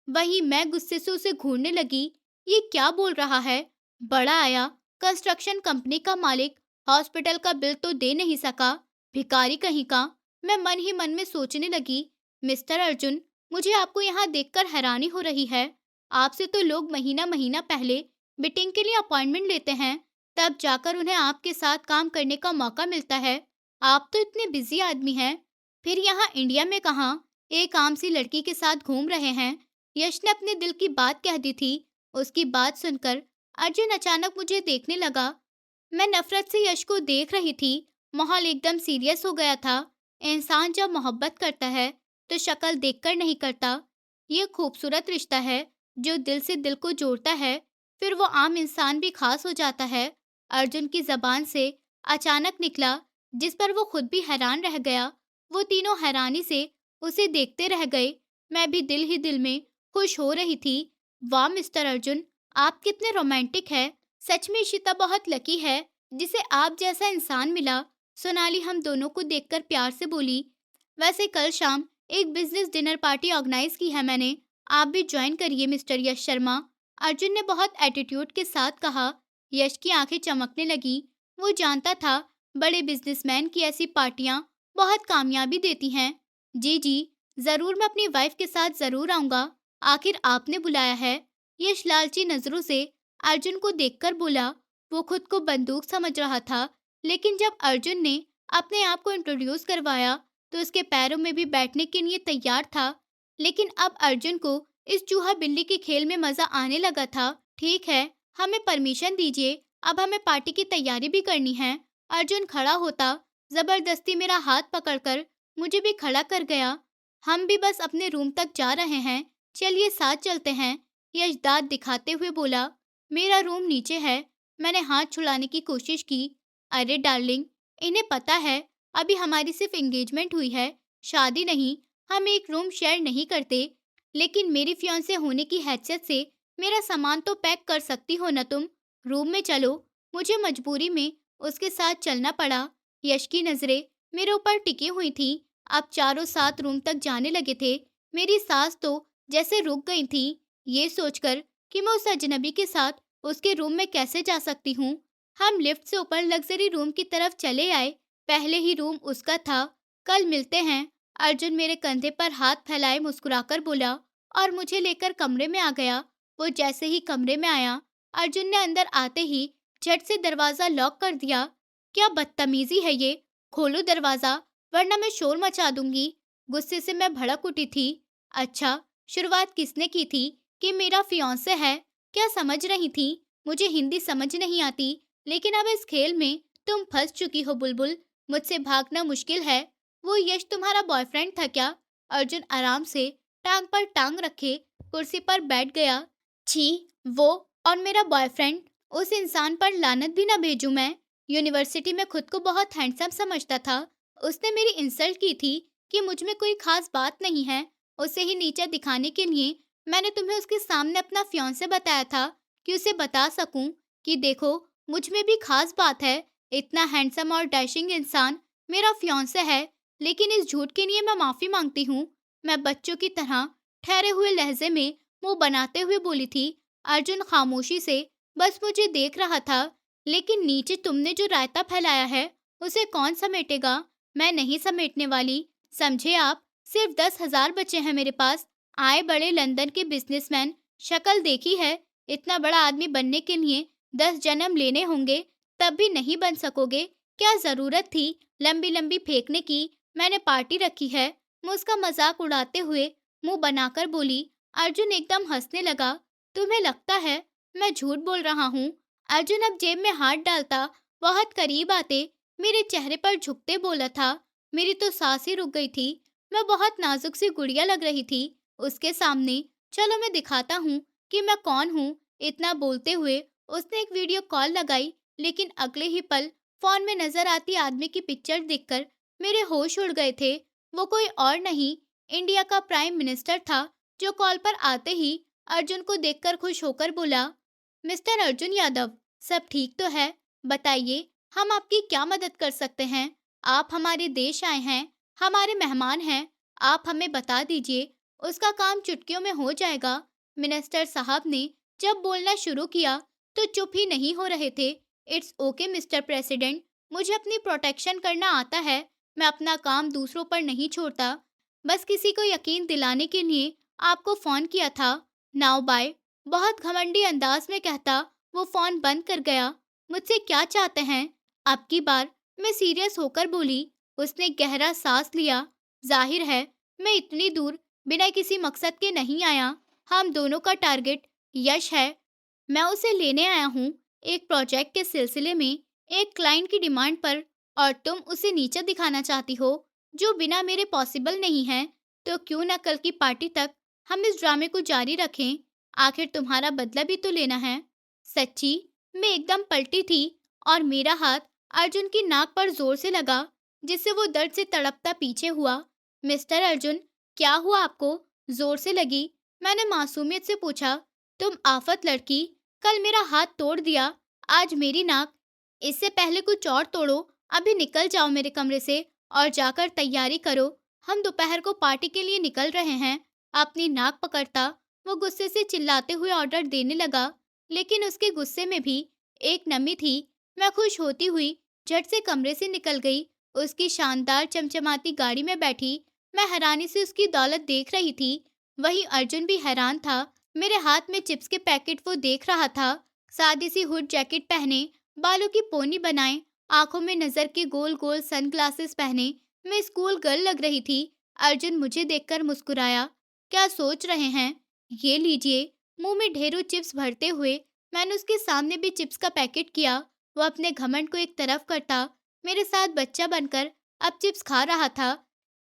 Speaker 1: वहीं मैं गुस्से से उसे घूरने लगी। ये क्या बोल रहा है। बड़ा आया, कंस्ट्रक्शन कंपनी का मालिक हॉस्पिटल का बिल तो दे नहीं सका। भिखारी कहीं का। मैं मन ही मन में सोचने लगी, मिस्टर अर्जुन, मुझे आपको यहाँ देखकर हैरानी हो रही है। आपसे तो लोग महीना महीना पहले मीटिंग के लिए अपॉइंटमेंट लेते हैं, तब जाकर उन्हें आपके साथ काम करने का मौका मिलता है। आप तो इतने बिजी आदमी हैं, फिर यहाँ इंडिया में कहाँ एक आम सी लड़की के साथ घूम रहे हैं। यश ने अपने दिल की बात कह दी थी। उसकी बात सुनकर अर्जुन अचानक मुझे देखने लगा। मैं नफरत से यश को देख रही थी। माहौल एकदम सीरियस हो गया था। इंसान जब मोहब्बत करता है तो शक्ल देखकर नहीं करता। ये खूबसूरत रिश्ता है जो दिल से दिल को जोड़ता है, फिर वो आम इंसान भी खास हो जाता है। अर्जुन की जबान से अचानक निकला, जिस पर वो खुद भी हैरान रह गया। वो तीनों हैरानी से उसे देखते रह गए। मैं भी दिल ही दिल में खुश हो रही थी। वाह मिस्टर अर्जुन, आप कितने रोमांटिक है। सच में इशिता बहुत लकी है जिसे आप जैसा इंसान मिला। सोनाली हम दोनों को देखकर प्यार से बोली। वैसे कल शाम एक बिजनेस डिनर पार्टी ऑर्गेनाइज की है मैंने। आप भी ज्वाइन करिए मिस्टर यश शर्मा। अर्जुन ने बहुत एटीट्यूड के साथ कहा। यश की आंखें चमकने लगी। वो जानता था बड़े बिजनेसमैन की ऐसी पार्टियां बहुत कामयाबी देती हैं। जी जी, जरूर, मैं अपनी वाइफ के साथ जरूर आऊंगा। आखिर आपने बुलाया है। यश लालची नजरों से अर्जुन को देखकर बोला। वो खुद को बंदूक समझ रहा था, लेकिन जब अर्जुन ने अपने आप को इंट्रोड्यूस करवाया तो उसके पैरों में भी बैठने के लिए तैयार था। लेकिन अब अर्जुन को इस चूहा बिल्ली के खेल में मजा आने लगा था। ठीक है, हमें परमिशन दीजिए, अब हमें पार्टी की तैयारी भी करनी है। अर्जुन खड़ा होता जबरदस्ती मेरा हाथ पकड़कर मुझे भी खड़ा कर गया। हम भी बस अपने रूम तक जा रहे हैं, चलिए साथ चलते हैं। यश दांत दिखाते हुए बोला। मेरा रूम नीचे है। मैंने हाथ छुड़ाने की कोशिश की। अरे डार्लिंग, इन्हें पता है अभी हमारी सिर्फ एंगेजमेंट हुई है, शादी नहीं। हम एक रूम शेयर नहीं करते। लेकिन मेरी फियांसे होने की हैसियत से मेरा सामान तो पैक कर सकती हो ना तुम। रूम में चलो। मुझे मजबूरी में उसके साथ चलना पड़ा। यश की नजरें मेरे ऊपर टिकी हुई थी। अब चारों साथ रूम तक जाने लगे थे। मेरी सांस तो जैसे रुक गई थी, ये सोचकर कि मैं उस अजनबी के साथ उसके रूम में कैसे जा सकती हूँ। हम लिफ्ट से ऊपर लग्जरी रूम की तरफ चले आए। पहले ही रूम उसका था। कल मिलते हैं। अर्जुन मेरे कंधे पर हाथ फैलाए मुस्कुराकर बोला और मुझे लेकर कमरे में आ गया। वो जैसे ही कमरे में आया, अर्जुन ने अंदर आते ही झट से दरवाजा लॉक कर दिया। क्या बदतमीजी है ये। खोलो दरवाजा वरना मैं शोर मचा दूंगी। गुस्से से मैं भड़क उठी थी। अच्छा, शुरुआत किसने की थी कि मेरा फियांसे है। क्या समझ रही थी मुझे हिंदी समझ नहीं आती, लेकिन अब इस खेल में तुम फंस चुकी हो बुलबुल। मुझसे भागना मुश्किल है। वो यश तुम्हारा बॉयफ्रेंड था क्या। अर्जुन आराम से टांग पर टांग रखे कुर्सी पर बैठ गया। छी! वो और मेरा बॉयफ्रेंड, उस इंसान पर लानत भी ना भेजूं मैं। यूनिवर्सिटी में खुद को बहुत हैंडसम समझता था। उसने मेरी इंसल्ट की थी कि मुझ में कोई खास बात नहीं है। उसे ही नीचा दिखाने के लिए मैंने तुम्हें उसके सामने अपना फियांसे बताया था कि उसे बता सकूं कि देखो, मुझ में भी खास बात है। इतना हैंडसम और डैशिंग इंसान मेरा फियांसे है। लेकिन इस झूठ के लिए मैं माफी मांगती हूँ। मैं बच्चों की तरह ठहरे हुए लहजे में मुंह बनाते हुए बोली थी। अर्जुन खामोशी से बस मुझे देख रहा था। लेकिन नीचे तुमने जो रायता फैलाया है, उसे कौन समेटेगा? मैं नहीं समेटने वाली। समझे आप? सिर्फ 10,000 बचे हैं मेरे पास। आए बड़े लंदन के बिजनेसमैन, शक्ल देखी है। इतना बड़ा आदमी बनने के लिए 10 जन्म लेने होंगे, तब भी नहीं बन सकोगे। क्या जरूरत थी लंबी लंबी फेंकने की? मैंने पार्टी रखी है। मैं उसका मजाक उड़ाते हुए मुंह बनाकर बोली। अर्जुन एकदम हंसने लगा। तुम्हें लगता है मैं झूठ बोल रहा हूँ? अर्जुन अब जेब में हाथ डालता, बहुत करीब आते, मेरे चेहरे पर झुकते बोला था। मेरी तो सांस ही रुक गई थी। मैं बहुत नाजुक सी गुड़िया लग रही थी उसके सामने। चलो मैं दिखाता हूँ कि मैं कौन हूँ। इतना बोलते हुए उसने एक वीडियो कॉल लगाई, लेकिन अगले ही पल फोन में नजर आती आदमी की पिक्चर देखकर मेरे होश उड़ गए थे। वो कोई और नहीं, इंडिया का प्राइम मिनिस्टर था, जो कॉल पर आते ही अर्जुन को देखकर खुश होकर बोला, मिस्टर अर्जुन यादव, सब ठीक तो है? बताइए, हम आपकी क्या मदद कर सकते हैं? आप हमारे देश आए हैं, हमारे मेहमान हैं। आप हमें बता दीजिए, उसका काम चुटकियों में हो जाएगा। मिनिस्टर साहब ने जब बोलना शुरू किया तो चुप ही नहीं हो रहे थे। इट्स ओके मिस्टर प्रेसिडेंट, मुझे अपनी प्रोटेक्शन करना आता है। मैं अपना काम दूसरों पर नहीं छोड़ता। बस किसी को यकीन दिलाने के लिए आपको फोन किया था। Now bye. बहुत घमंडी अंदाज में कहता वो फोन बंद कर गया। मुझसे क्या चाहते हैं? अब की बार मैं सीरियस होकर बोली। उसने गहरा सांस लिया। जाहिर है मैं इतनी दूर बिना किसी मकसद के नहीं आया। हम दोनों का टारगेट यश है। मैं उसे लेने आया हूँ एक प्रोजेक्ट के सिलसिले में, एक क्लाइंट की डिमांड पर, और तुम उसे नीचा दिखाना चाहती हो, जो बिना मेरे पॉसिबल नहीं है। तो क्यों न कल की पार्टी तक हम इस ड्रामे को जारी रखें। आखिर तुम्हारा बदला भी तो लेना है। सच्ची, मैं एकदम पलटी थी और मेरा हाथ अर्जुन की नाक पर जोर से लगा, जिससे वो दर्द से तड़पता पीछे हुआ। मिस्टर अर्जुन, क्या हुआ आपको? जोर से लगी। मैंने मासूमियत से पूछा। तुम आफत लड़की, कल मेरा हाथ तोड़ दिया, आज मेरी नाक। इससे पहले कुछ और तोड़ो। अभी निकल जाओ मेरे कमरे से और जाकर तैयारी करो। हम दोपहर को पार्टी के लिए निकल रहे हैं। अपनी नाक पकड़ता वो गुस्से से चिल्लाते हुए ऑर्डर देने लगा, लेकिन उसके गुस्से में भी एक नमी थी। मैं खुश होती हुई झट से कमरे से निकल गई। उसकी शानदार चमचमाती गाड़ी में बैठी मैं हैरानी से उसकी दौलत देख रही थी। वहीं अर्जुन भी हैरान था। मेरे हाथ में चिप्स के पैकेट वो देख रहा था। सादी सी हुड जैकेट पहने, बालों की पोनी बनाए, आंखों में नजर के गोल गोल सनग्लासेस पहने मैं स्कूल गर्ल लग रही थी। अर्जुन मुझे देखकर मुस्कुराया। क्या सोच रहे हैं? ये लीजिए। मुंह में ढेरों चिप्स भरते हुए मैंने उसके सामने भी चिप्स का पैकेट किया। वो अपने घमंड को एक तरफ करता मेरे साथ बच्चा बनकर अब चिप्स खा रहा था।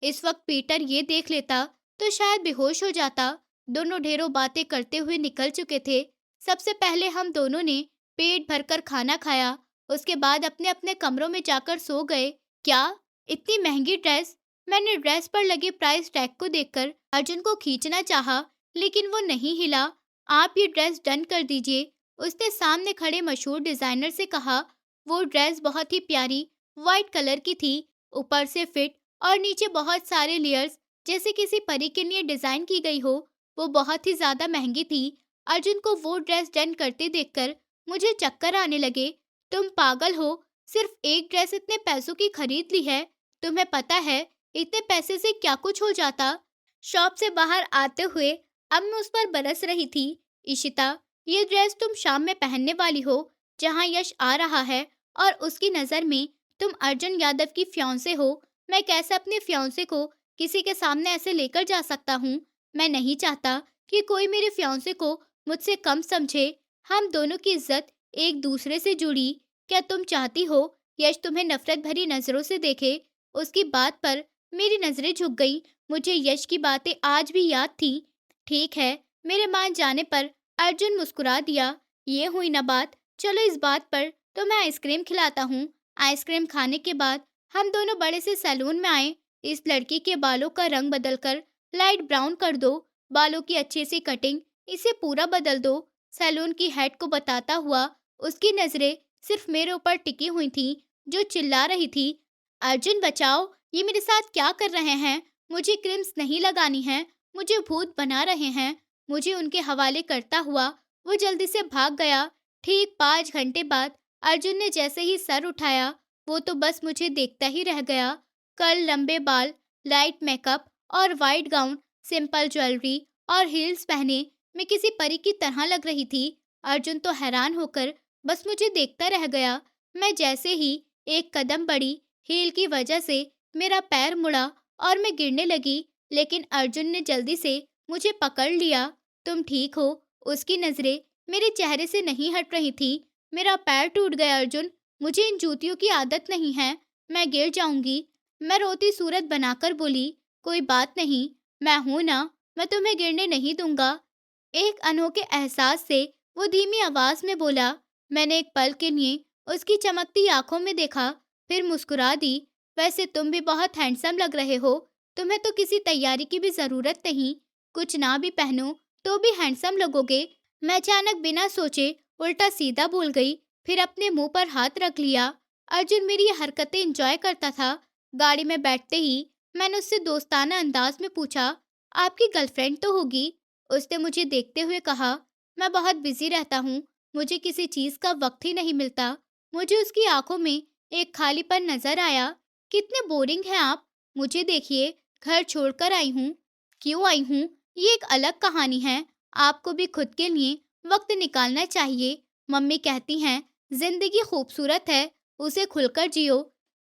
Speaker 1: इस वक्त पीटर ये देख लेता तो शायद बेहोश हो जाता। दोनों ढेरों बातें करते हुए निकल चुके थे। सबसे पहले हम दोनों ने पेट भरकर खाना खाया। उसके बाद अपने अपने कमरों में जाकर सो गए। क्या? इतनी महंगी ड्रेस? मैंने ड्रेस पर लगे प्राइस टैग को देखकर अर्जुन को खींचना चाहा, लेकिन वो नहीं हिला। आप ये ड्रेस डन कर दीजिए, उसने सामने खड़े मशहूर डिजाइनर से कहा। वो ड्रेस बहुत ही प्यारी व्हाइट कलर की थी, ऊपर से फिट और नीचे बहुत सारे लेयर्स, जैसे किसी परी के लिए डिजाइन की गई हो। वो बहुत ही ज्यादा महंगी थी। अर्जुन को वो ड्रेस डन करते देखकर मुझे चक्कर आने लगे। तुम पागल हो? सिर्फ एक ड्रेस इतने पैसों की खरीद ली है? तुम्हें पता है इतने पैसे से क्या कुछ हो जाता? शॉप से बाहर आते हुए अब मैं उस पर बरस रही थी। इशिता, ये ड्रेस तुम शाम में पहनने वाली हो, जहाँ यश आ रहा है और उसकी नज़र में तुम अर्जुन यादव की फियांसे हो। मैं कैसे अपने फियांसे को किसी के सामने ऐसे लेकर जा सकता हूँ? मैं नहीं चाहता कि कोई मेरे फियांसे को मुझसे कम समझे। हम दोनों की इज्जत एक दूसरे से जुड़ी। क्या तुम चाहती हो यश तुम्हें नफरत भरी नजरों से देखे? उसकी बात पर मेरी नजरें झुक गईं। मुझे यश की बातें आज भी याद थी। ठीक है, मेरे मान जाने पर अर्जुन मुस्कुरा दिया। ये हुई ना बात। चलो इस बात पर तो मैं आइसक्रीम खिलाता हूँ। आइसक्रीम खाने के बाद हम दोनों बड़े से सैलून में आए। इस लड़की के बालों का रंग बदलकर लाइट ब्राउन कर दो। बालों की अच्छी सी कटिंग, इसे पूरा बदल दो। सैलून की हेड को बताता हुआ उसकी नजरें सिर्फ मेरे ऊपर टिकी हुई थी, जो चिल्ला रही थी, अर्जुन बचाओ, ये मेरे साथ क्या कर रहे हैं? मुझे क्रीम्स नहीं लगानी है, मुझे भूत बना रहे हैं। मुझे उनके हवाले करता हुआ वो जल्दी से भाग गया। ठीक 5 घंटे बाद अर्जुन ने जैसे ही सर उठाया, वो तो बस मुझे देखता ही रह गया। कल लंबे बाल, लाइट मेकअप और वाइट गाउन, सिंपल ज्वेलरी और हील्स पहने मैं किसी परी की तरह लग रही थी। अर्जुन तो हैरान होकर बस मुझे देखता रह गया। मैं जैसे ही एक कदम बढ़ी, हील की वजह से मेरा पैर मुड़ा और मैं गिरने लगी, लेकिन अर्जुन ने जल्दी से मुझे पकड़ लिया। तुम ठीक हो? उसकी नजरें मेरे चेहरे से नहीं हट रही थी। मेरा पैर टूट गया अर्जुन, मुझे इन जूतियों की आदत नहीं है, मैं गिर जाऊंगी। मैं रोती सूरत बनाकर बोली, कोई बात नहीं, मैं हूं ना, मैं तुम्हें गिरने नहीं दूंगा। एक अनोखे एहसास से वो धीमी आवाज में बोला। मैंने एक पल के लिए उसकी चमकती आंखों में देखा, फिर मुस्कुरा दी। वैसे तुम भी बहुत हैंडसम लग रहे हो, तुम्हें तो किसी तैयारी की भी जरूरत नहीं, कुछ ना भी पहनो तो भी हैंडसम लगोगे। मैं अचानक बिना सोचे उल्टा सीधा बोल गई, फिर अपने मुंह पर हाथ रख लिया। अर्जुन मेरी ये हरकतें एंजॉय करता था। गाड़ी में बैठते ही मैंने उससे दोस्ताना अंदाज में पूछा, आपकी गर्लफ्रेंड तो होगी? उसने मुझे देखते हुए कहा, मैं बहुत बिजी रहता हूँ, मुझे किसी चीज का वक्त ही नहीं मिलता। मुझे उसकी आंखों में एक खालीपन नजर आया। कितने बोरिंग हैं आप, मुझे देखिए, घर छोड़कर आई हूँ। क्यों आई हूँ, ये एक अलग कहानी है। आपको भी खुद के लिए वक्त निकालना चाहिए। मम्मी कहती हैं, जिंदगी खूबसूरत है, उसे खुलकर जियो।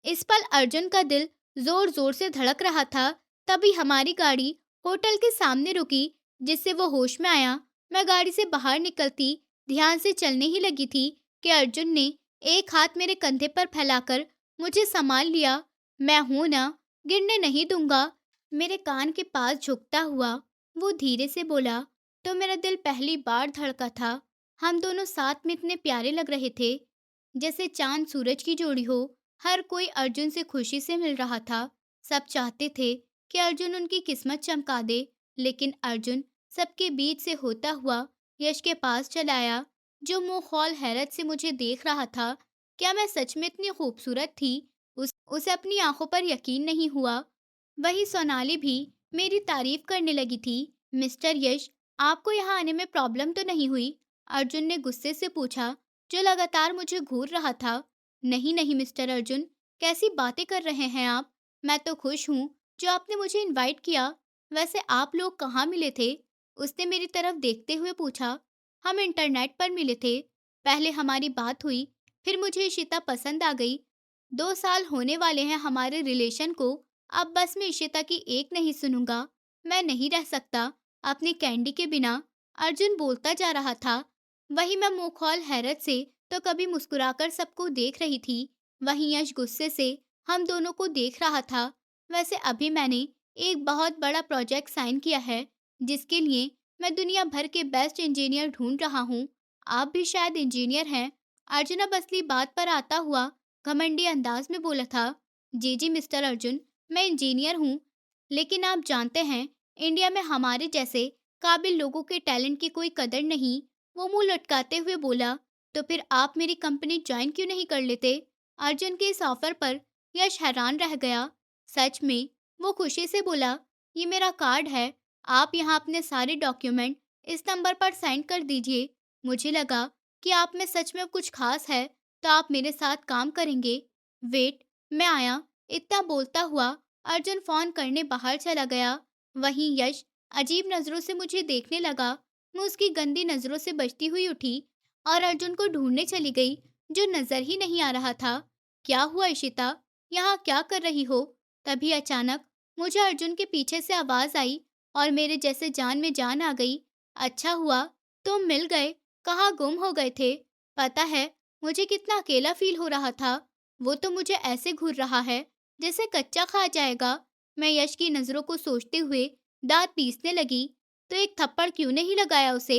Speaker 1: इस पल अर्जुन का दिल जोर जोर से धड़क रहा था। तभी हमारी गाड़ी होटल के सामने रुकी, जिससे वो होश में आया। मैं गाड़ी से बाहर निकलती ध्यान से चलने ही लगी थी कि अर्जुन ने एक हाथ मेरे कंधे पर फैलाकर मुझे संभाल लिया। मैं हूं ना, गिरने नहीं दूंगा। मेरे कान के पास झुकता हुआ वो धीरे से बोला। तो मेरा दिल पहली बार धड़का था। हम दोनों साथ में इतने प्यारे लग रहे थे, जैसे चांद सूरज की जोड़ी हो। हर कोई अर्जुन से खुशी से मिल रहा था। सब चाहते थे कि अर्जुन उनकी किस्मत चमका दे, लेकिन अर्जुन सबके बीच से होता हुआ यश के पास चला आया, जो मुंह खोल हैरत से मुझे देख रहा था। क्या मैं सच में इतनी खूबसूरत थी? उसे अपनी आंखों पर यकीन नहीं हुआ। वही सोनाली भी मेरी तारीफ करने लगी थी। मिस्टर यश, आपको यहाँ आने में प्रॉब्लम तो नहीं हुई? अर्जुन ने गुस्से से पूछा, जो लगातार मुझे घूर रहा था। नहीं नहीं मिस्टर अर्जुन, कैसी बातें कर रहे हैं आप? मैं तो खुश हूँ जो आपने मुझे इनवाइट किया। वैसे आप लोग कहाँ मिले थे? उसने मेरी तरफ देखते हुए पूछा। हम इंटरनेट पर मिले थे। पहले हमारी बात हुई, फिर मुझे इशिता पसंद आ गई। 2 साल होने वाले हैं हमारे रिलेशन को। अब बस मैं इशिता की एक नहीं सुनूंगा। मैं नहीं रह सकता अपनी कैंडी के बिना। अर्जुन बोलता जा रहा था। वही मैं मुंह खोल हैरत से तो कभी मुस्कुराकर सबको देख रही थी। वहीं यश गुस्से से हम दोनों को देख रहा था। वैसे अभी मैंने एक बहुत बड़ा प्रोजेक्ट साइन किया है, जिसके लिए मैं दुनिया भर के बेस्ट इंजीनियर ढूंढ रहा हूँ। आप भी शायद इंजीनियर हैं। अर्जुन अब असली बात पर आता हुआ घमंडी अंदाज में बोला था। जी जी मिस्टर अर्जुन, मैं इंजीनियर हूँ, लेकिन आप जानते हैं, इंडिया में हमारे जैसे काबिल लोगों के टैलेंट की कोई कदर नहीं। वो मुंह लटकाते हुए बोला, तो फिर आप मेरी कंपनी ज्वाइन क्यों नहीं कर लेते? अर्जुन के इस ऑफर पर यश हैरान रह गया। सच में? वो खुशी से बोला, ये मेरा कार्ड है, आप यहाँ अपने सारे डॉक्यूमेंट इस नंबर पर साइन कर दीजिए। मुझे लगा कि आप में सच में कुछ खास है, तो आप मेरे साथ काम करेंगे। वेट, मैं आया। इतना बोलता हुआ अर्जुन फोन करने बाहर चला गया। वहीं यश अजीब नजरों से मुझे देखने लगा। मैं उसकी गंदी नजरों से बचती हुई उठी और अर्जुन को ढूंढने चली गई, जो नजर ही नहीं आ रहा था। क्या हुआ इशिता, यहाँ क्या कर रही हो? तभी अचानक मुझे अर्जुन के पीछे से आवाज आई और मेरे जैसे जान में जान आ गई। अच्छा हुआ तुम मिल गए, कहाँ गुम हो गए थे? पता है मुझे कितना अकेला फील हो रहा था। वो तो मुझे ऐसे घूर रहा है जैसे कच्चा खा जाएगा। मैं यश की नजरों को सोचते हुए दांत पीसने लगी। तो एक थप्पड़ क्यों नहीं लगाया उसे?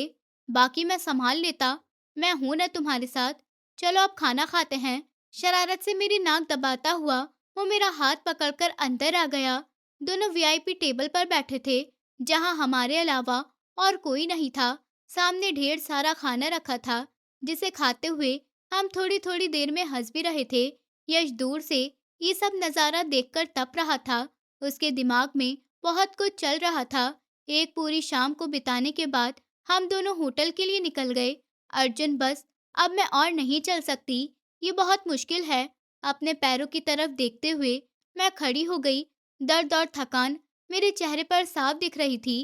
Speaker 1: बाकी मैं संभाल लेता। मैं हूं ना तुम्हारे साथ। चलो अब खाना खाते हैं। शरारत से मेरी नाक दबाता हुआ वो मेरा हाथ पकड़कर अंदर आ गया। दोनों वीआईपी टेबल पर बैठे थे, जहां हमारे अलावा और कोई नहीं था। सामने ढेर सारा खाना रखा था, जिसे खाते हुए हम थोड़ी थोड़ी देर में हंस भी रहे थे। यश दूर से ये सब नज़ारा देखकर तप रहा था। उसके दिमाग में बहुत कुछ चल रहा था। एक पूरी शाम को बिताने के बाद हम दोनों होटल के लिए निकल गए। अर्जुन, बस अब मैं और नहीं चल सकती। ये बहुत मुश्किल है। अपने पैरों की तरफ देखते हुए मैं खड़ी हो गई। दर्द और थकान मेरे चेहरे पर साफ दिख रही थी।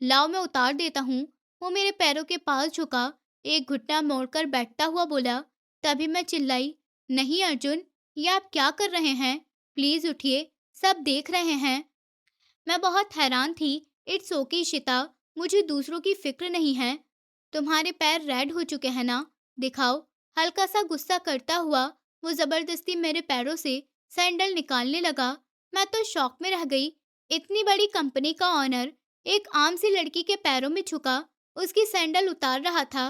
Speaker 1: लाओ मैं उतार देता हूँ। वो मेरे पैरों के पास झुका, एक घुटना मोड़कर बैठता हुआ बोला। तभी मैं चिल्लाई, नहीं अर्जुन, ये आप क्या कर रहे हैं? प्लीज उठिए, सब देख रहे हैं। मैं बहुत हैरान थी। इट्स ओके इशिता, मुझे दूसरों की फिक्र नहीं है। तुम्हारे पैर रेड हो चुके हैं ना? दिखाओ। हल्का सा गुस्सा करता हुआ वो जबरदस्ती मेरे पैरों से सैंडल निकालने लगा। मैं तो शॉक में रह गई। इतनी बड़ी कंपनी का ऑनर एक आम सी लड़की के पैरों में झुका उसकी सैंडल उतार रहा था।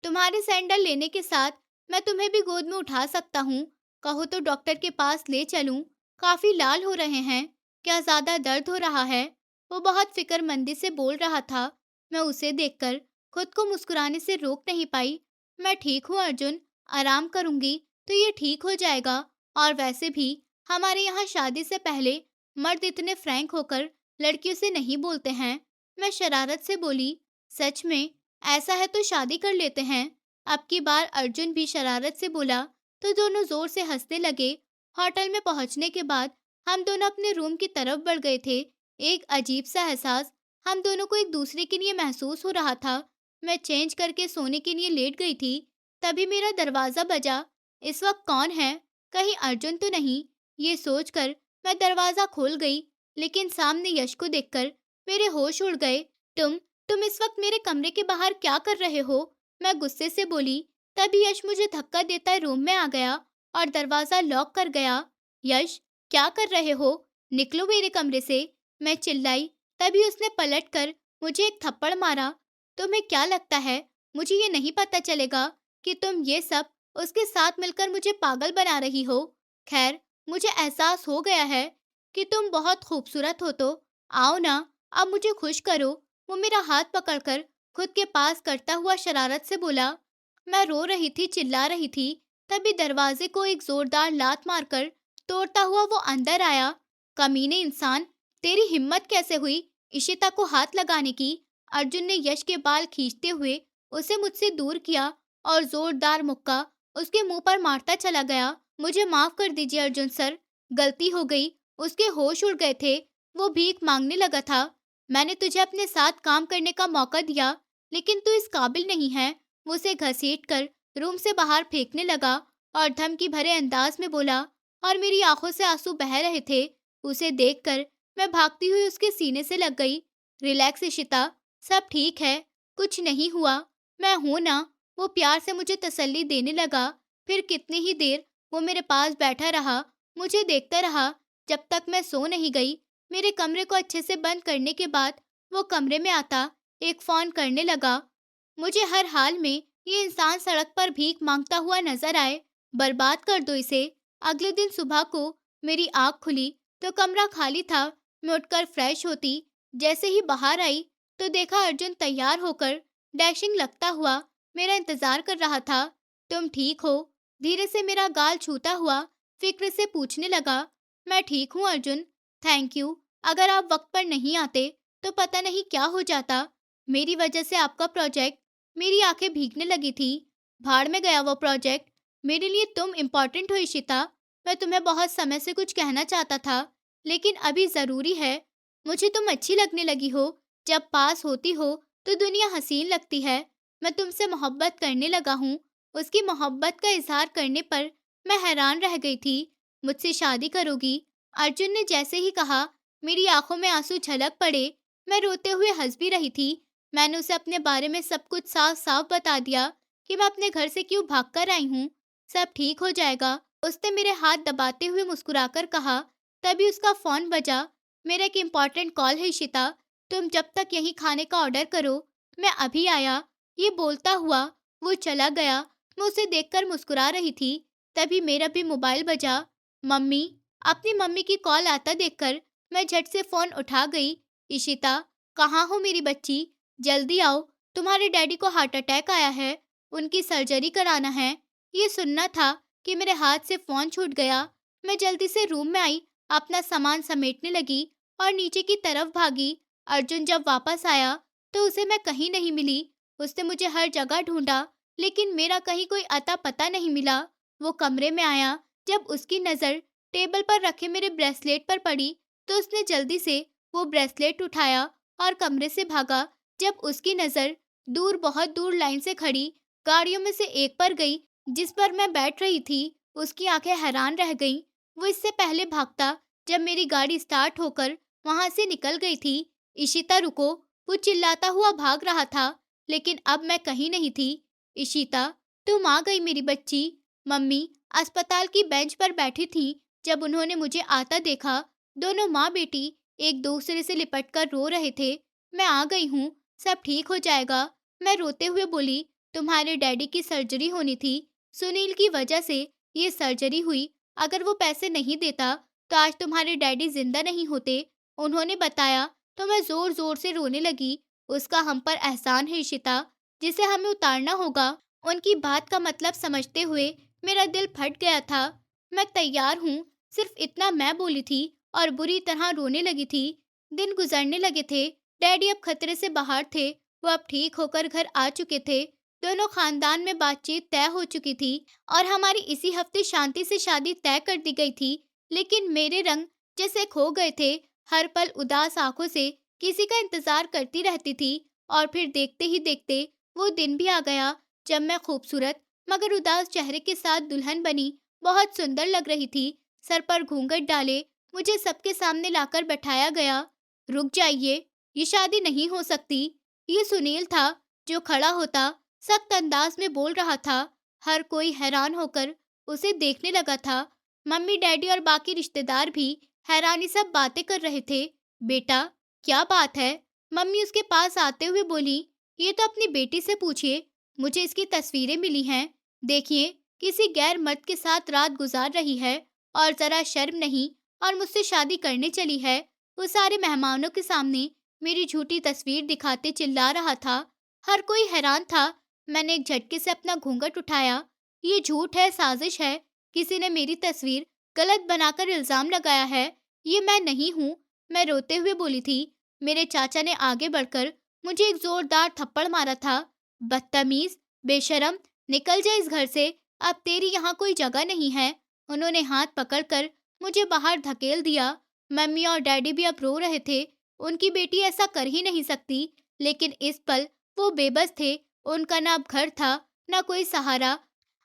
Speaker 1: तुम्हारे सैंडल लेने के साथ मैं तुम्हें भी गोद में उठा सकता हूँ। कहो तो डॉक्टर के पास ले चलूं? काफी लाल हो रहे हैं। क्या ज्यादा दर्द हो रहा है? वो बहुत फिक्रमंदी से बोल रहा था। मैं उसे देखकर खुद को मुस्कुराने से रोक नहीं पाई। मैं ठीक हूँ अर्जुन, आराम करूंगी तो ये ठीक हो जाएगा। और वैसे भी हमारे यहाँ शादी से पहले मर्द इतने फ्रैंक होकर लड़कियों से नहीं बोलते हैं। मैं शरारत से बोली, सच में? ऐसा है तो शादी कर लेते हैं। अब की बार अर्जुन भी शरारत से बोला तो दोनों जोर से हंसने लगे। होटल में पहुंचने के बाद हम दोनों अपने रूम की तरफ बढ़ गए थे। एक अजीब सा एहसास हम दोनों को एक दूसरे के लिए महसूस हो रहा था। मैं चेंज करके सोने के लिए लेट गई थी। तभी मेरा दरवाजा बजा। इस वक्त कौन है? कहीं अर्जुन तो नहीं? ये सोचकर मैं दरवाजा खोल गई, लेकिन सामने यश को देखकर मेरे होश उड़ गए। तुम इस वक्त मेरे कमरे के बाहर क्या कर रहे हो? मैं गुस्से से बोली। तभी यश मुझे धक्का देता रूम में आ गया और दरवाजा लॉक कर गया। यश, क्या कर रहे हो? निकलो मेरे कमरे से, मैं चिल्लाई। तभी उसने पलटकर मुझे एक थप्पड़ मारा। तुम्हें क्या लगता है मुझे ये नहीं पता चलेगा कि तुम ये सब उसके साथ मिलकर मुझे पागल बना रही हो? खैर, मुझे एहसास हो गया है कि तुम बहुत खूबसूरत हो, तो आओ ना, अब मुझे खुश करो। वो मेरा हाथ पकड़कर खुद के पास करता हुआ शरारत से बोला। मैं रो रही थी, चिल्ला रही थी। तभी दरवाजे को एक जोरदार लात मारकर तोड़ता हुआ वो अंदर आया। कमीने इंसान, तेरी हिम्मत कैसे हुई इशिता को हाथ लगाने की? अर्जुन ने यश के बाल खींचते हुए उसे मुझसे दूर किया और जोरदार मुक्का उसके मुंह पर मारता चला गया। मुझे माफ कर दीजिए अर्जुन सर, गलती हो गई। उसके होश उड़ गए थे। वो भीख मांगने लगा था। मैंने तुझे अपने साथ काम करने का मौका दिया, लेकिन तू इस काबिल नहीं है। वो उसे घसीटकर रूम से बाहर फेंकने लगा और धमकी भरे अंदाज में बोला, और मेरी आंखों से आंसू बह रहे थे। उसे देखकर मैं भागती हुई उसके सीने से लग गई। रिलैक्स इशिता, सब ठीक है, कुछ नहीं हुआ, मैं हूं ना। वो प्यार से मुझे तसल्ली देने लगा। फिर कितनी ही देर वो मेरे पास बैठा रहा, मुझे देखता रहा, जब तक मैं सो नहीं गई। मेरे कमरे को अच्छे से बंद करने के बाद वो कमरे में आता एक फोन करने लगा। मुझे हर हाल में ये इंसान सड़क पर भीख मांगता हुआ नजर आए, बर्बाद कर दो इसे। अगले दिन सुबह को मेरी आँख खुली तो कमरा खाली था। मैं उठकर फ्रेश होती। जैसे ही बाहर आई तो देखा अर्जुन तैयार होकर डैशिंग लगता हुआ मेरा इंतजार कर रहा था। तुम ठीक हो? धीरे से मेरा गाल छूता हुआ फिक्र से पूछने लगा। मैं ठीक हूँ अर्जुन, थैंक यू। अगर आप वक्त पर नहीं आते तो पता नहीं क्या हो जाता। मेरी वजह से आपका प्रोजेक्ट, मेरी आंखें भीगने लगी थी। भाड़ में गया वो प्रोजेक्ट। मेरे लिए तुम इम्पोर्टेंट हो इशिता। मैं तुम्हें बहुत समय से कुछ कहना चाहता था, लेकिन अभी ज़रूरी है। मुझे तुम अच्छी लगने लगी हो। जब पास होती हो तो दुनिया हसीन लगती है। मैं तुमसे मोहब्बत करने लगा हूँ। उसकी मोहब्बत का इजहार करने पर मैं हैरान रह गई थी। मुझसे शादी करोगी? अर्जुन ने जैसे ही कहा, मेरी आंखों में आंसू झलक पड़े। मैं रोते हुए हंस भी रही थी। मैंने उसे अपने बारे में सब कुछ साफ साफ बता दिया कि मैं अपने घर से क्यों भाग कर आई हूँ। सब ठीक हो जाएगा, उसने मेरे हाथ दबाते हुए मुस्कुराकर कहा। तभी उसका फोन बजा। मेरा एक इम्पॉर्टेंट कॉल है इशिता, तुम जब तक यहीं खाने का ऑर्डर करो, मैं अभी आया। ये बोलता हुआ वो चला गया। मैं उसे देखकर मुस्कुरा रही थी, तभी मेरा भी मोबाइल बजा। मम्मी, अपनी मम्मी की कॉल आता देखकर मैं झट से फोन उठा गई। इशिता, कहाँ हो मेरी बच्ची? जल्दी आओ, तुम्हारे डैडी को हार्ट अटैक आया है, उनकी सर्जरी कराना है। ये सुनना था कि मेरे हाथ से फोन छूट गया। मैं जल्दी से रूम में आई, अपना सामान समेटने लगी और नीचे की तरफ भागी। अर्जुन जब वापस आया तो उसे मैं कहीं नहीं मिली। उसने मुझे हर जगह ढूंढा, लेकिन मेरा कहीं कोई अता पता नहीं मिला। वो कमरे में आया। जब उसकी नज़र टेबल पर रखे मेरे ब्रेसलेट पर पड़ी, तो उसने जल्दी से वो ब्रेसलेट उठाया और कमरे से भागा। जब उसकी नज़र दूर, बहुत दूर लाइन से खड़ी गाड़ियों में से एक पर गई, जिस पर मैं बैठ रही थी, उसकी आंखें हैरान रह गईं। वो इससे पहले भागता, जब मेरी गाड़ी स्टार्ट होकर वहां से निकल गई थी। इशिता रुको, वो चिल्लाता हुआ भाग रहा था, लेकिन अब मैं कहीं नहीं थी। इशिता, तुम आ गई मेरी बच्ची। मम्मी अस्पताल की बेंच पर बैठी थी। जब उन्होंने मुझे आता देखा, दोनों माँ बेटी एक दूसरे से लिपटकर रो रहे थे। मैं आ गई हूँ, सब ठीक हो जाएगा, मैं रोते हुए बोली। तुम्हारे डैडी की सर्जरी होनी थी, सुनील की वजह से ये सर्जरी हुई। अगर वो पैसे नहीं देता तो आज तुम्हारे डैडी जिंदा नहीं होते, उन्होंने बताया। तो मैं जोर जोर से रोने लगी। उसका हम पर एहसान है इशिता, जिसे हमें उतारना होगा। उनकी बात का मतलब समझते हुए मेरा दिल फट गया था। मैं तैयार हूँ, सिर्फ इतना मैं बोली थी और बुरी तरह रोने लगी थी। दिन गुजरने लगे थे। डैडी अब खतरे से बाहर थे। वो अब ठीक होकर घर आ चुके थे। दोनों खानदान में बातचीत तय हो चुकी थी और हमारी इसी हफ्ते शांति से शादी तय कर दी गई थी। लेकिन मेरे रंग जैसे खो गए थे। हर पल उदास आंखों से किसी का इंतजार करती रहती थी। और फिर देखते ही देखते वो दिन भी आ गया जब मैं खूबसूरत मगर उदास चेहरे के साथ दुल्हन बनी। बहुत सुंदर लग रही थी। सर पर घूंघट डाले मुझे सबके सामने लाकर बैठाया गया। रुक जाइए, ये शादी नहीं हो सकती। ये सुनील था जो खड़ा होता, सख्त अंदाज में बोल रहा था। हर कोई हैरान होकर उसे देखने लगा था। मम्मी, डैडी और बाकी रिश्तेदार भी हैरानी सब बातें कर रहे थे। बेटा, क्या बात है? मम्मी उसके पास आते हुए बोली। ये तो अपनी बेटी से पूछिए, मुझे इसकी तस्वीरें मिली हैं। देखिए, किसी गैर मर्द के साथ रात गुजार रही है और जरा शर्म नहीं, और मुझसे शादी करने चली है। वो सारे मेहमानों के सामने मेरी झूठी तस्वीर दिखाते चिल्ला रहा था। हर कोई हैरान था। मैंने एक झटके से अपना घूंघट उठाया। ये झूठ है, साजिश है। किसी ने मेरी तस्वीर गलत बनाकर इल्जाम लगाया है। ये मैं नहीं हूँ, मैं रोते हुए बोली थी। मेरे चाचा ने आगे बढ़कर मुझे एक जोरदार थप्पड़ मारा था। बदतमीज, बेशरम, निकल जा इस घर से, अब तेरी यहाँ कोई जगह नहीं है। उन्होंने हाथ पकड़कर मुझे बाहर धकेल दिया। मम्मी और डैडी भी अब रो रहे थे। उनकी बेटी ऐसा कर ही नहीं सकती, लेकिन इस पल वो बेबस थे। उनका ना अब घर था, ना कोई सहारा।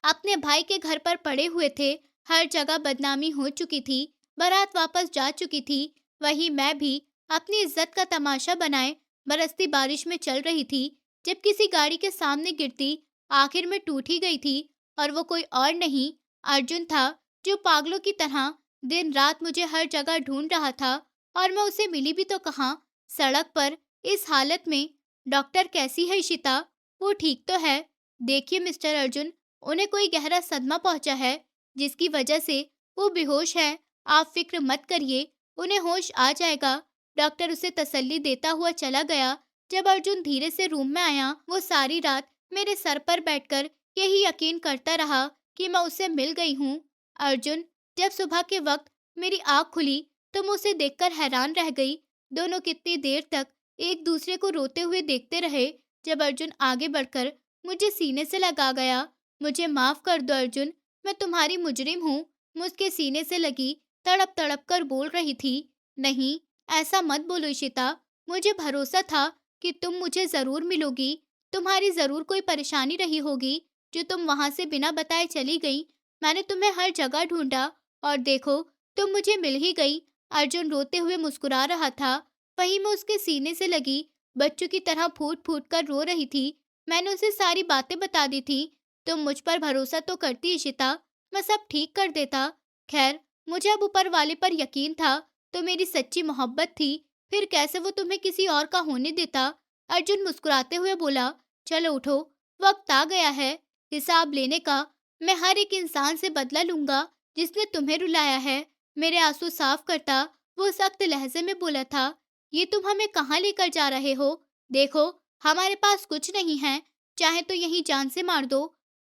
Speaker 1: अपने भाई के घर पर पड़े हुए थे। हर जगह बदनामी हो चुकी थी। बारात वापस जा चुकी थी। वहीं मैं भी अपनी इज्जत का तमाशा बनाए बरसती बारिश में चल रही थी। जब किसी गाड़ी के सामने गिरती आखिर में टूट ही गई थी। और वो कोई और नहीं, अर्जुन था, जो पागलों की तरह दिन रात मुझे हर जगह ढूंढ रहा था। और मैं उसे मिली भी तो कहाँ, सड़क पर, इस हालत में। डॉक्टर, कैसी है इशिता? वो ठीक तो है? देखिए मिस्टर अर्जुन, उन्हें कोई गहरा सदमा पहुंचा है, जिसकी वजह से वो बेहोश है। आप फिक्र मत करिए, उन्हें होश आ जाएगा। डॉक्टर उसे तसल्ली देता हुआ चला गया। जब अर्जुन धीरे से रूम में आया, वो सारी रात मेरे सर पर बैठकर यही यकीन करता रहा कि मैं उससे मिल गई हूँ। अर्जुन, जब सुबह के वक्त मेरी आँख खुली तो मैं उसे देखकर हैरान रह गई। दोनों कितनी देर तक एक दूसरे को रोते हुए देखते रहे। जब अर्जुन आगे बढ़कर मुझे सीने से लगा गया। मुझे माफ कर दो अर्जुन, मैं तुम्हारी मुजरिम हूँ। मुझके सीने से लगी, तड़प तड़प कर बोल रही थी। नहीं, ऐसा मत बोलो इशिता, मुझे भरोसा था कि तुम मुझे जरूर मिलोगी। तुम्हारी जरूर कोई परेशानी रही होगी जो तुम वहां से बिना बताए चली गई। मैंने तुम्हें हर जगह ढूंढा और देखो, तुम मुझे मिल ही गई। अर्जुन रोते हुए मुस्कुरा रहा था। वहीं मैं उसके सीने से लगी बच्चों की तरह फूट फूट कर रो रही थी। मैंने उसे सारी बातें बता दी थी। तुम मुझ पर भरोसा तो करती इशिता, मैं सब ठीक कर देता। खैर, मुझे अब ऊपर वाले पर यकीन था, तो मेरी सच्ची मोहब्बत थी। फिर कैसे वो तुम्हें किसी और का होने देता? अर्जुन मुस्कुराते हुए बोला। चलो उठो, वक्त आ गया है हिसाब लेने का। मैं हर एक इंसान से बदला लूंगा जिसने तुम्हें रुलाया है। मेरे आंसू साफ करता वो सख्त लहजे में बोला था, ये तुम हमें कहाँ लेकर जा रहे हो? देखो, हमारे पास कुछ नहीं है, चाहे तो यहीं जान से मार दो।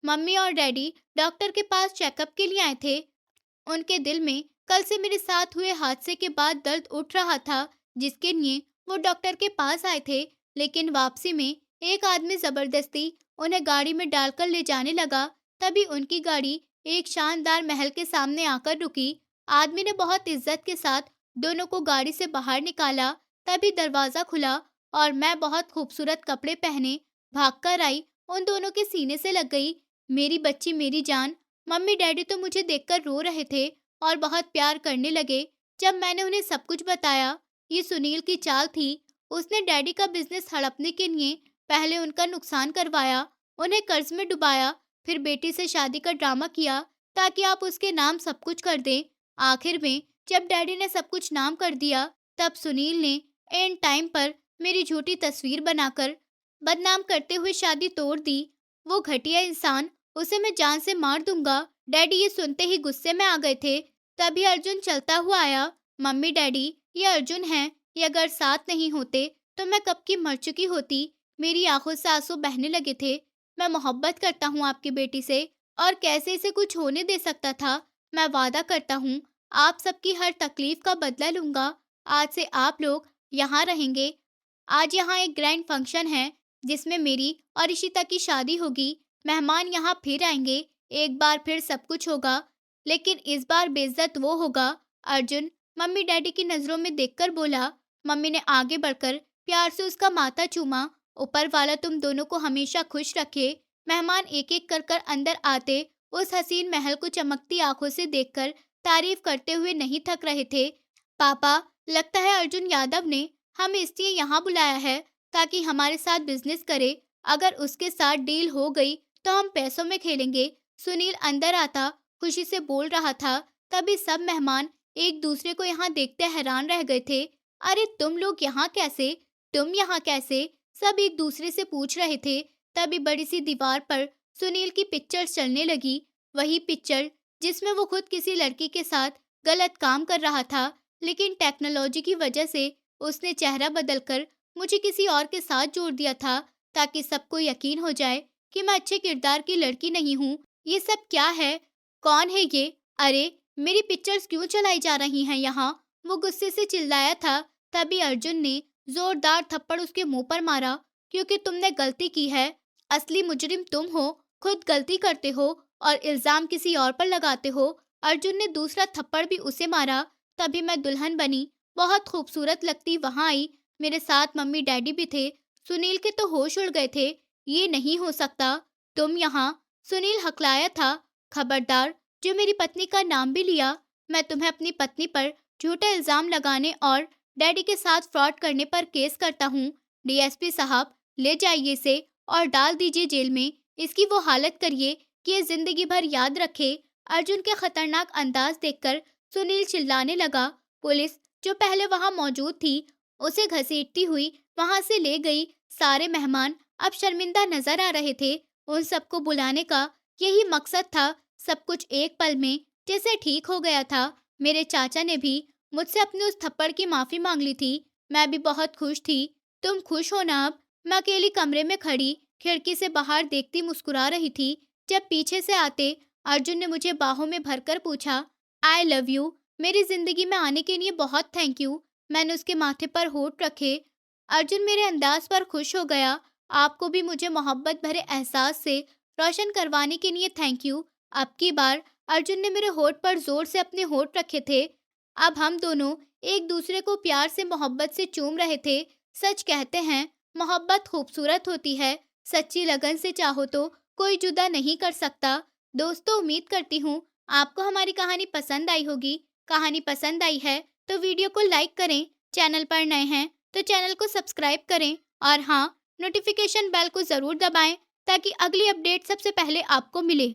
Speaker 1: मम्मी और डैडी डॉक्टर के पास चेकअप के लिए आए थे। उनके दिल में कल से मेरे साथ हुए हादसे के बाद दर्द उठ रहा था, जिसके लिए वो डॉक्टर के पास आए थे। लेकिन वापसी में एक आदमी जबरदस्ती उन्हें गाड़ी में डालकर ले जाने लगा। तभी उनकी गाड़ी एक शानदार महल के सामने आकर रुकी। आदमी ने बहुत इज्जत के साथ दोनों को गाड़ी से बाहर निकाला। तभी दरवाजा खुला और मैं बहुत खूबसूरत कपड़े पहने भागकर आई, उन दोनों के सीने से लग गई। मेरी बच्ची, मेरी जान। मम्मी डैडी तो मुझे देखकर रो रहे थे और बहुत प्यार करने लगे। जब मैंने उन्हें सब कुछ बताया, ये सुनील की चाल थी। उसने डैडी का बिजनेस हड़पने के लिए पहले उनका नुकसान करवाया, उन्हें कर्ज में डुबाया, फिर बेटी से शादी का ड्रामा किया ताकि आप उसके नाम सब कुछ कर दें। आखिर में जब डैडी ने सब कुछ नाम कर दिया, तब सुनील ने एंड टाइम पर मेरी झूठी तस्वीर बनाकर बदनाम करते हुए शादी तोड़ दी। वो घटिया इंसान, उसे मैं जान से मार दूंगा। डैडी ये सुनते ही गुस्से में आ गए थे। तभी अर्जुन चलता हुआ आया। मम्मी डैडी, ये अर्जुन है, ये अगर साथ नहीं होते तो मैं कब की मर चुकी होती। मेरी आंखों से आंसू बहने लगे थे। मैं मोहब्बत करता हूँ आपकी बेटी से, और कैसे इसे कुछ होने दे सकता था। मैं वादा करता हूँ आप सबकी हर तकलीफ का बदला लूंगा। आज से आप लोग यहाँ रहेंगे। आज यहाँ एक ग्रैंड फंक्शन है जिसमें मेरी और इशिता की शादी होगी। मेहमान यहाँ फिर आएंगे, एक बार फिर सब कुछ होगा, लेकिन इस बार बेइज्जत वो होगा। अर्जुन मम्मी डैडी की नजरों में देखकर बोला। मम्मी ने आगे बढ़कर प्यार से उसका माथा चूमा। ऊपर वाला तुम दोनों को हमेशा खुश रखे। मेहमान एक एक कर कर अंदर आते उस हसीन महल को चमकती आंखों से देखकर तारीफ करते हुए नहीं थक रहे थे। पापा, लगता है अर्जुन यादव ने हमें इसलिए यहाँ बुलाया है ताकि हमारे साथ बिजनेस करे। अगर उसके साथ डील हो गई तो हम पैसों में खेलेंगे। सुनील अंदर आता खुशी से बोल रहा था। तभी सब मेहमान एक दूसरे को यहाँ देखते हैरान रह गए थे। अरे तुम लोग यहाँ कैसे? तुम यहाँ कैसे? सब एक दूसरे से पूछ रहे थे। तभी बड़ी सी दीवार पर सुनील की पिक्चर चलने लगी। वही पिक्चर जिसमें वो खुद किसी लड़की के साथ गलत काम कर रहा था, लेकिन टेक्नोलॉजी की वजह से उसने चेहरा बदलकर मुझे किसी और के साथ जोड़ दिया था ताकि सबको यकीन हो जाए कि मैं अच्छे किरदार की लड़की नहीं हूँ। ये सब क्या है? कौन है ये? अरे, मेरी पिक्चर्स क्यों चलाई जा रही हैं यहाँ? वो गुस्से से चिल्लाया था। तभी अर्जुन ने जोरदार थप्पड़ उसके मुंह पर मारा। क्योंकि तुमने गलती की है। असली मुजरिम तुम हो, खुद गलती करते हो और इल्जाम किसी और पर लगाते हो। अर्जुन ने दूसरा थप्पड़ भी उसे मारा। तभी मैं दुल्हन बनी, बहुत खूबसूरत लगती वहां आई। मेरे साथ मम्मी डैडी भी थे। सुनील के तो होश उड़ गए थे। ये नहीं हो सकता, तुम यहाँ? सुनील हकलाया था। खबरदार, जो मेरी पत्नी का नाम भी लिया, मैं तुम्हें अपनी पत्नी पर झूठा इल्जाम लगाने और डैडी के साथ फ्रॉड करने पर केस करता हूँ। डीएसपी साहब, ले जाइए इसे और डाल दीजिए जेल में। इसकी वो हालत करिए कि ये जिंदगी भर याद रखे। अर्जुन के खतरनाक अंदाज देखकर सुनील चिल्लाने लगा। पुलिस, जो पहले वहां मौजूद थी, उसे घसीटती हुई वहां से ले गई। सारे मेहमान अब शर्मिंदा नजर आ रहे थे। उन सबको बुलाने का यही मकसद था। सब कुछ एक पल में जैसे ठीक हो गया था। मेरे चाचा ने भी मुझसे अपने उस थप्पड़ की माफी मांग ली थी। मैं भी बहुत खुश थी। तुम खुश हो ना अब? मैं अकेली कमरे में खड़ी खिड़की से बाहर देखती मुस्कुरा रही थी जब पीछे से आते अर्जुन ने मुझे बाहों में भरकर पूछा, आई लव यू। मेरी जिंदगी में आने के लिए बहुत थैंक यू। मैंने उसके माथे पर होठ रखे। अर्जुन मेरे अंदाज पर खुश हो गया। आपको भी मुझे मोहब्बत भरे एहसास से रोशन करवाने के लिए थैंक यू। अब की बार अर्जुन ने मेरे होठ पर जोर से अपने होठ रखे थे। अब हम दोनों एक दूसरे को प्यार से मोहब्बत से चूम रहे थे। सच कहते हैं, मोहब्बत खूबसूरत होती है। सच्ची लगन से चाहो तो कोई जुदा नहीं कर सकता। दोस्तों, उम्मीद करती हूँ आपको हमारी कहानी पसंद आई होगी। कहानी पसंद आई है तो वीडियो को लाइक करें। चैनल पर नए हैं तो चैनल को सब्सक्राइब करें और हाँ, नोटिफिकेशन बेल को ज़रूर दबाएं ताकि अगली अपडेट सबसे पहले आपको मिले।